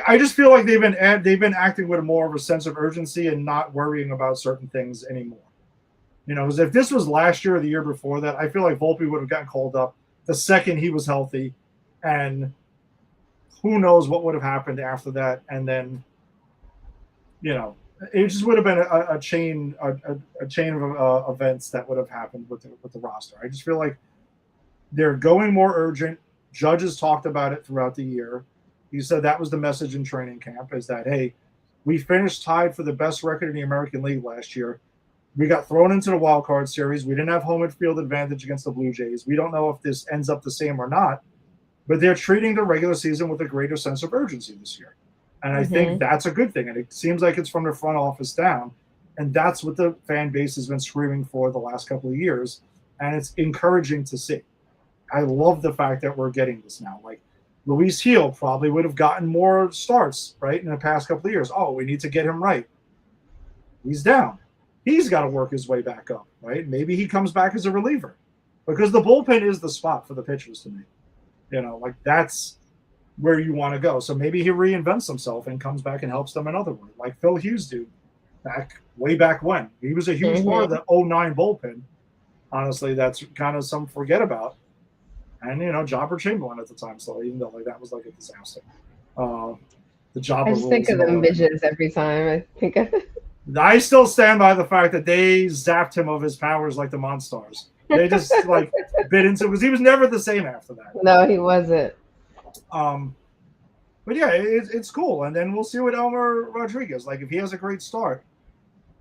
I just feel like they've been acting with more of a sense of urgency and not worrying about certain things anymore. Because if this was last year or the year before that, I feel like Volpe would have gotten called up the second he was healthy, and who knows what would have happened after that. And then, it just would have been a chain of events that would have happened with the roster. I just feel like they're going more urgent. Judge has talked about it throughout the year. He said that was the message in training camp, is that, hey, we finished tied for the best record in the American League last year. We got thrown into the wild card series. We didn't have home field advantage against the Blue Jays. We don't know if this ends up the same or not, but they're treating the regular season with a greater sense of urgency this year. And I think that's a good thing. And it seems like it's from the front office down. And that's what the fan base has been screaming for the last couple of years. And it's encouraging to see. I love the fact that we're getting this now. Like, Luis Gil probably would have gotten more starts, right, in the past couple of years. Oh, we need to get him right. He's down. He's got to work his way back up, right? Maybe he comes back as a reliever, because the bullpen is the spot for the pitchers to me. Like, that's where you want to go. So maybe he reinvents himself and comes back and helps them another way, like Phil Hughes did way back when. He was a huge part of the 2009 bullpen. Honestly, that's kind of some forget about. And, Jobber Chamberlain at the time, so even though that was like a disaster. The Jobber I just think of the midgets every time. I still stand by the fact that they zapped him of his powers like the Monstars. They just like bit into it because he was never the same after that. No, he wasn't. But yeah, it's cool. And then we'll see what Elmer Rodriguez, like if he has a great start,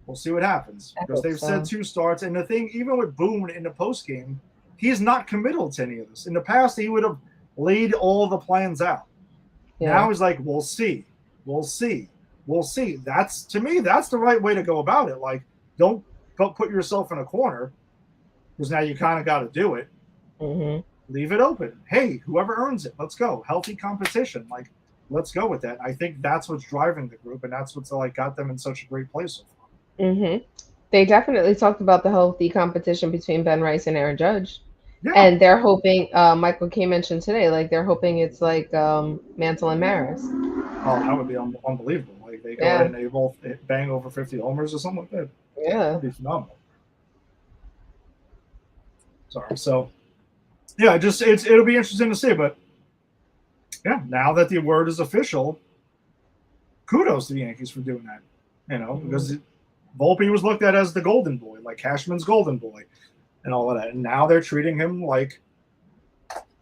we'll see what happens. I Because hope they've so. said 2 starts. And the thing, even with Boone in the post game, he's not committal to any of this. In the past, he would have laid all the plans out. Yeah. Now he's like, we'll see. We'll see. We'll see. That's, to me, that's the right way to go about it. Like, don't put yourself in a corner because now you kind of got to do it. Mm-hmm. Leave it open. Hey, whoever earns it, let's go. Healthy competition. Like, let's go with that. I think that's what's driving the group, and that's what's like got them in such a great place so far. Mm-hmm. They definitely talked about the healthy competition between Ben Rice and Aaron Judge. Yeah. And they're hoping, Michael K mentioned today, like they're hoping it's like Mantle and Maris. Oh, that would be unbelievable. Like they go ahead and they both bang over 50 homers or something like that. Yeah. That'd be phenomenal. Sorry. So, yeah, it'll be interesting to see. But yeah, now that the word is official, kudos to the Yankees for doing that. You know, because Volpe was looked at as the golden boy, like Cashman's golden boy, and all of that. And now they're treating him like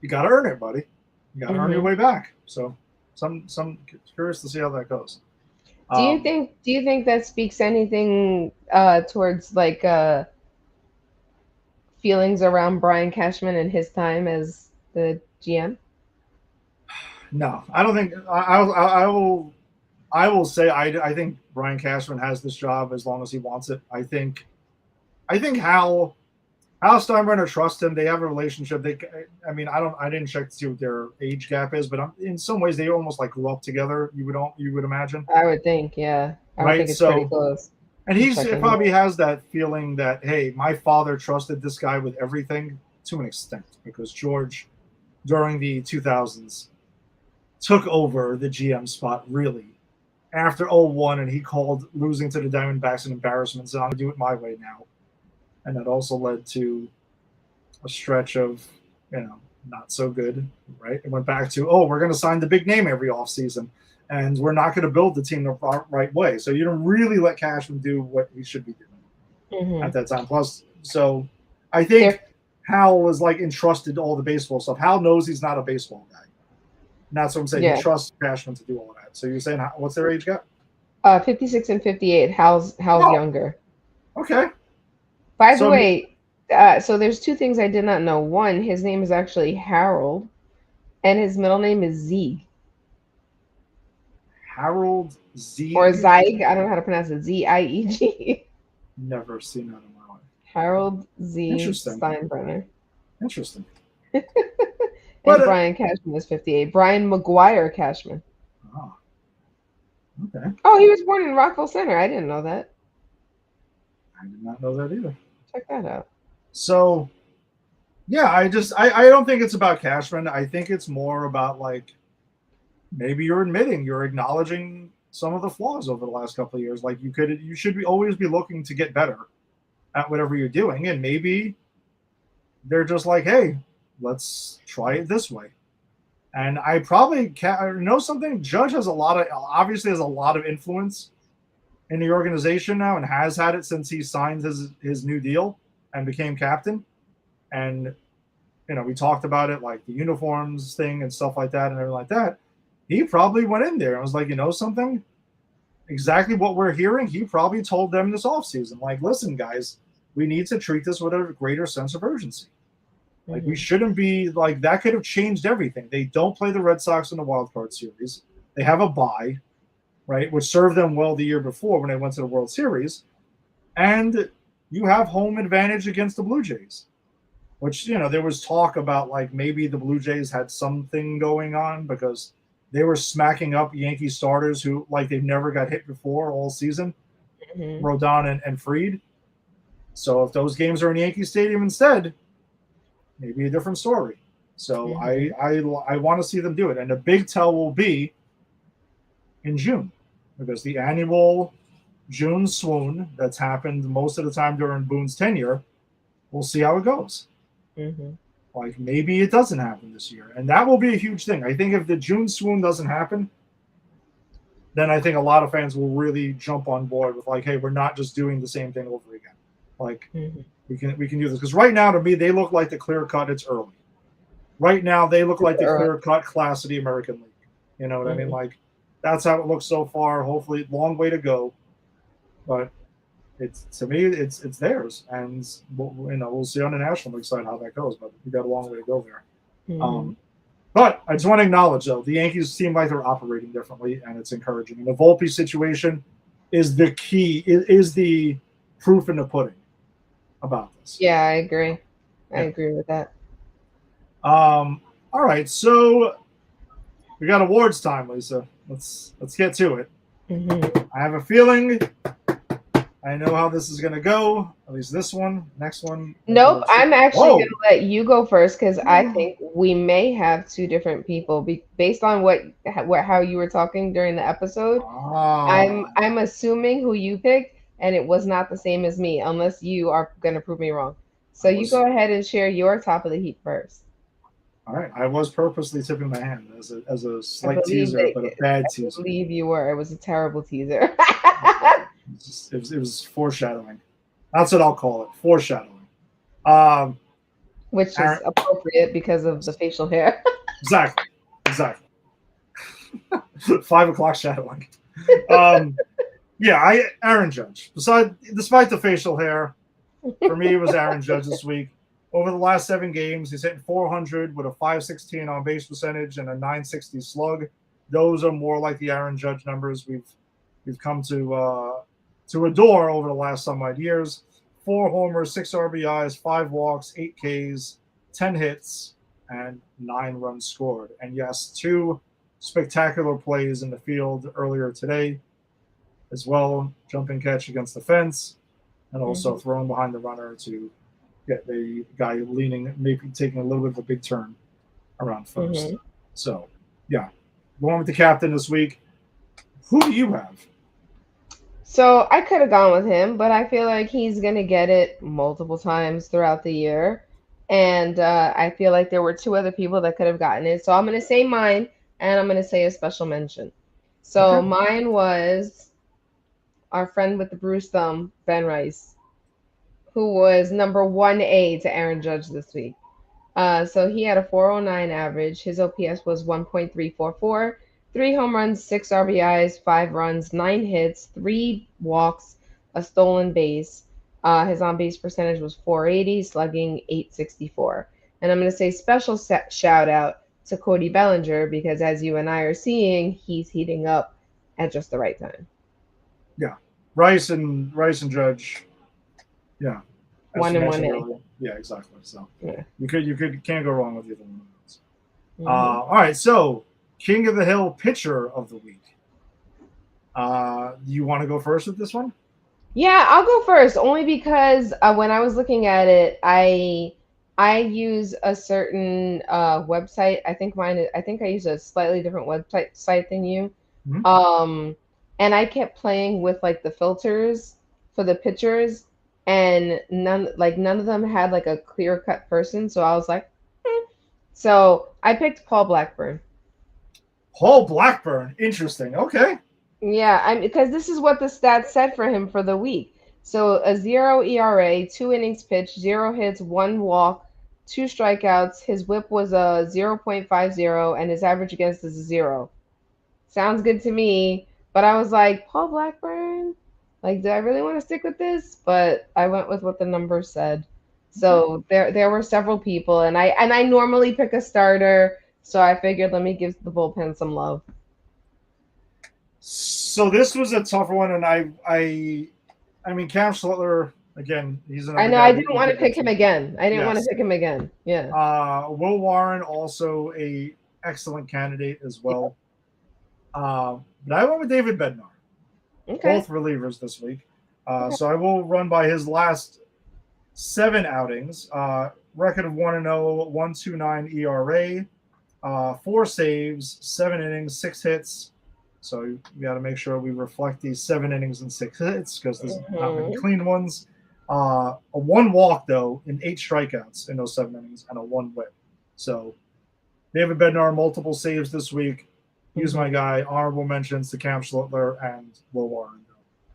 you got to earn it, buddy. You got to earn your way back. So, some curious to see how that goes. Do you think that speaks anything towards like feelings around Brian Cashman and his time as the GM? No, I don't think I will say I think Brian Cashman has this job as long as he wants it. I think Hal Steinbrenner trusts him. They have a relationship. I didn't check to see what their age gap is, but in some ways they almost like grew up together. You would imagine. I would think, yeah. I would think it's pretty close. And he probably has that feeling that, hey, my father trusted this guy with everything to an extent because George, during the 2000s, took over the GM spot really after 0-1, and he called losing to the Diamondbacks an embarrassment, so I'm going to do it my way now. And that also led to a stretch of, not so good, right? It went back to, we're going to sign the big name every offseason, and we're not going to build the team the right way. So you don't really let Cashman do what he should be doing at that time. Plus, so I think Hal was like entrusted all the baseball stuff. Hal knows he's not a baseball guy. And that's what I'm saying. He trusts Cashman to do all of that. So you're saying, what's their age gap? 56 and 58. Hal's younger. Okay. By the way, so there's 2 things I did not know. One, his name is actually Harold, and his middle name is Zieg. Harold Zieg? Or Zieg. I don't know how to pronounce it. Zieg. Never seen that in my life. Harold Z. Steinbrenner. Interesting. And Brian Cashman is 58. Brian McGuire Cashman. Oh. Okay. Oh, he was born in Rockville Center. I didn't know that. I did not know that either. Check that out. So, yeah, I don't think it's about Cashman. I think it's more about like maybe you're acknowledging some of the flaws over the last couple of years. Like you should always be looking to get better at whatever you're doing, and maybe they're just like, hey, let's try it this way. And I probably know something. Judge obviously has a lot of influence in the organization now, and has had it since he signed his new deal and became captain. And we talked about it, like the uniforms thing and stuff like that, and everything like that. He probably went in there and was like, something, exactly what we're hearing. He probably told them this offseason, like, listen, guys, we need to treat this with a greater sense of urgency. Like, we shouldn't be like, that could have changed everything. They don't play the Red Sox in the wild card series. They have a bye, right, which served them well the year before when they went to the World Series. And you have home advantage against the Blue Jays, which, there was talk about like maybe the Blue Jays had something going on because they were smacking up Yankee starters who like they've never got hit before all season, Rodon and Fried. So if those games are in Yankee Stadium instead, maybe a different story. So I want to see them do it. And the big tell will be in June, because the annual June swoon that's happened most of the time during Boone's tenure, we'll see how it goes. Like maybe it doesn't happen this year. And that will be a huge thing. I think if the June swoon doesn't happen, then I think a lot of fans will really jump on board with like, hey, we're not just doing the same thing over again. Like Mhm. we can do this because right now to me they look like the clear cut. It's early. Right now they look like the Early. clear cut class of the American League. You know what I mean? Mhm. Like that's how it looks so far. Hopefully, long way to go, but it's to me it's theirs, and we'll see on the National League side how that goes. But we got a long way to go there. Mhm. But I just want to acknowledge though the Yankees seem like they're operating differently, and it's encouraging. And the Volpe situation is the key. Is the proof in the pudding about this. Yeah, I agree. I Yeah. agree with that. All right, so we got awards time, Lisa. Let's get to it. Mhm. I have a feeling I know how this is gonna go. At least this one, next one. Nope, I'm actually Whoa! gonna let you go first because I think we may have two different people based on how you were talking during the episode. Ah, I'm assuming who you picked, and it was not the same as me, unless you are gonna prove me wrong. So I you was go ahead and share your top of the heap first. all right. I was purposely tipping my hand as a I slight believe teaser, that but a bad I teaser. believe you were. It was a terrible teaser. It was foreshadowing. That's what I'll call it. Foreshadowing. Um, Which Aaron, is appropriate because of the yes, facial hair. exactly. 5 o'clock shadowing. Um, yeah, Aaron Judge. Despite the facial hair, for me it was Aaron Judge this week. Over the last 7 games, he's hitting 400 with a 516 on base percentage and a 960 slug. Those are more like the Aaron Judge numbers we've come to adore over the last some odd years. 4 homers, 6 RBIs, 5 walks, 8 Ks, 10 hits, and 9 runs scored. And yes, 2 spectacular plays in the field earlier today as well. Jumping catch against the fence, and also Mhm. throwing behind the runner to get the guy leaning, maybe taking a little bit of a big turn around first. Mhm. So, yeah, going with the captain this week. Who do you have? So I could have gone with him, but I feel like he's gonna get it multiple times throughout the year, and I feel like there were two other people that could have gotten it. So I'm gonna say mine, and I'm gonna say a special mention. So Okay. mine was our friend with the bruised thumb, Ben Rice, who was number 1A to Aaron Judge this week. So he had a 409 average. His OPS was 1.344, 3 home runs, 6 RBIs, 5 runs, 9 hits, 3 walks, a stolen base. His on base percentage was 480, slugging 864. And I'm going to say special shout out to Cody Bellinger because as you and I are seeing, he's heating up at just the right time. Yeah, Rice and Judge. Yeah, as One you and one mentioned A. earlier. Yeah, exactly. So Yeah. you can't go wrong with either one of those. Hmm. All right, so King of the Hill pitcher of the week. Do you want to go first with this one? Yeah, I'll go first only because when I was looking at it, I use a certain website. I think I use a slightly different website site than you. Mm-hmm. Um, and I kept playing with like the filters for the pictures, and none of them had like a clear cut person. So I was like, hmm. So I picked Paul Blackburn. Paul Blackburn. Interesting. Okay. Yeah, because this is what the stats said for him for the week. So a 0 ERA, 2 innings pitched, 0 hits, 1 walk, 2 strikeouts. His WHIP was a 0.50, and his average against is a 0. Sounds good to me, but I was like, Paul Blackburn? Like, do I really want to stick with this? But I went with what the numbers said. Okay. So there were several people, and I normally pick a starter, so I figured let me give the bullpen some love. So this was a tougher one, and I mean, Cam Schlittler again. He's I another know guy I we, didn't we want could to get pick him to. again. I didn't want to Yes. pick him again. Yeah. Will Warren also a excellent candidate as Yeah. well. But I went with David Bednar. Okay. Both relievers this week. Okay. So I will run by his last 7 outings. Record of 1-0, 1.29 ERA, 4 saves, 7 innings, 6 hits. So you got to make sure we reflect these 7 innings and 6 hits because there's not many Hmm. clean ones. A 1 walk though, and 8 strikeouts in those 7 innings, and a 1 WHIP. So David Bednar multiple saves this week. He's Hmm. my guy. Honorable mentions to Cam Schlittler and Will Warren.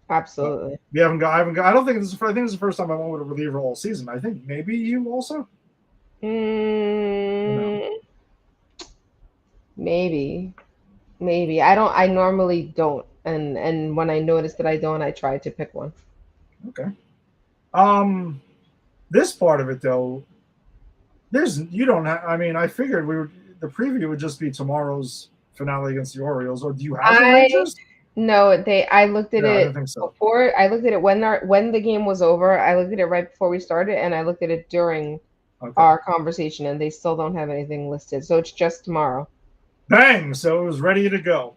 Absolutely. We haven't got. I haven't got. I don't think this is. I think this is the first time I went with a reliever all season. I think maybe you also. Mm, maybe. Maybe. I don't. I normally don't. And when I notice that I don't, I try to pick one. Okay. This part of it though, there's you don't. I mean, I figured we were the preview would just be tomorrow's finale against the Orioles. Or do you have the I Rangers? No, they. I looked at Yeah, I it didn't think so. before. I looked at it when the game was over. I looked at it right before we started, and I looked at it during Okay. our conversation, and they still don't have anything listed. So it's just tomorrow. Bang! So it was ready to go.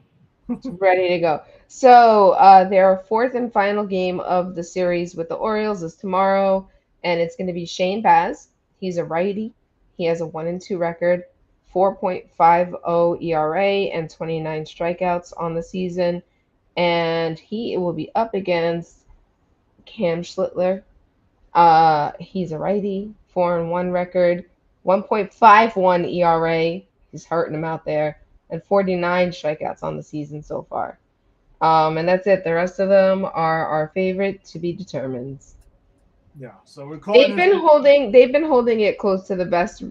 It's ready to go. So their fourth and final game of the series with the Orioles is tomorrow, and it's going to be Shane Baz. He's a righty. He has a 1-2 record, 4.50 ERA, and 29 strikeouts on the season. And he will be up against Cam Schlittler. He's a righty, 4-1 record, 1.51 ERA. He's hurting him out there, and 49 strikeouts on the season so far. And that's it. The rest of them are our favorite to be determined. Yeah. So we're calling. They've been holding it close to the best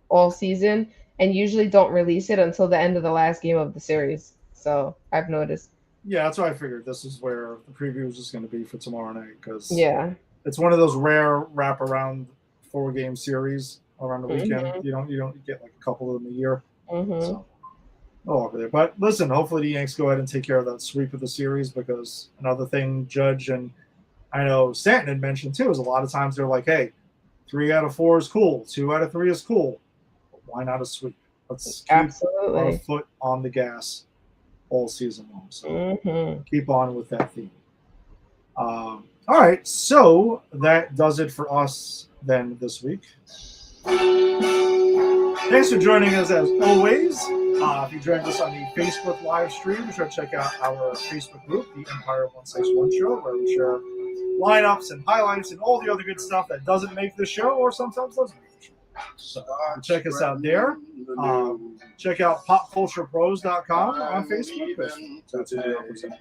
all season, and usually don't release it until the end of the last game of the series. So I've noticed. Yeah, that's what I figured. This is where the preview is just going to be for tomorrow night because Yeah. it's one of those rare wraparound 4-game series around the weekend. You don't get like a couple of them a year. So over there. But listen, hopefully the Yanks go ahead and take care of that sweep of the series because another thing Judge and I know Stanton had mentioned too is a lot of times they're like, hey, 3 out of 4 is cool, 2 out of 3 is cool. But why not a sweep? Let's keep our foot on the gas all season long. So keep on with that theme. All right, so that does it for us then this week. Thanks for joining us as always. If you joined us on the Facebook live stream, be sure to check out our Facebook group, the Empire 161 Show, where we share lineups and highlights and all the other good stuff that doesn't make the show or sometimes doesn't make the show. So check us out there. Check out popculturepros.com on Facebook. That's what we're represented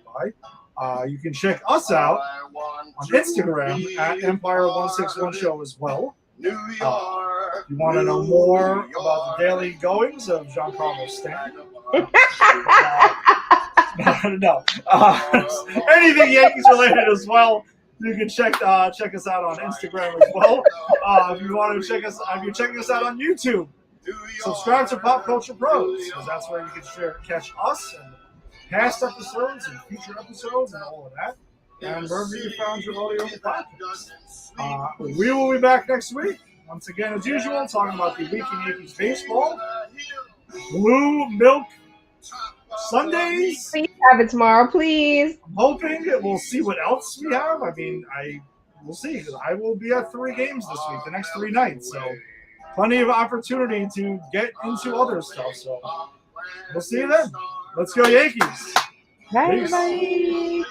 by. You can check us out on Instagram at Empire161 Show as well. If you want to know more about the daily goings of Giancarlo Stanton, no. Anything Yankees related as well, you can check us out on Instagram as well. If you want to check us, if you're checking us out on YouTube, subscribe to Pop Culture Pros because that's where you can catch us and past episodes and future episodes and all of that. And wherever you found your audio podcast. We will be back next week. Once again, as usual, talking about the week in Yankees baseball. Blue Milk Sundays. Please have it tomorrow, please. I'm hoping we'll see what else we have. I mean, we'll see because I will be at 3 games this week, the next 3 nights. So plenty of opportunity to get into other stuff. So we'll see you then. Let's go Yankees. Bye, everybody.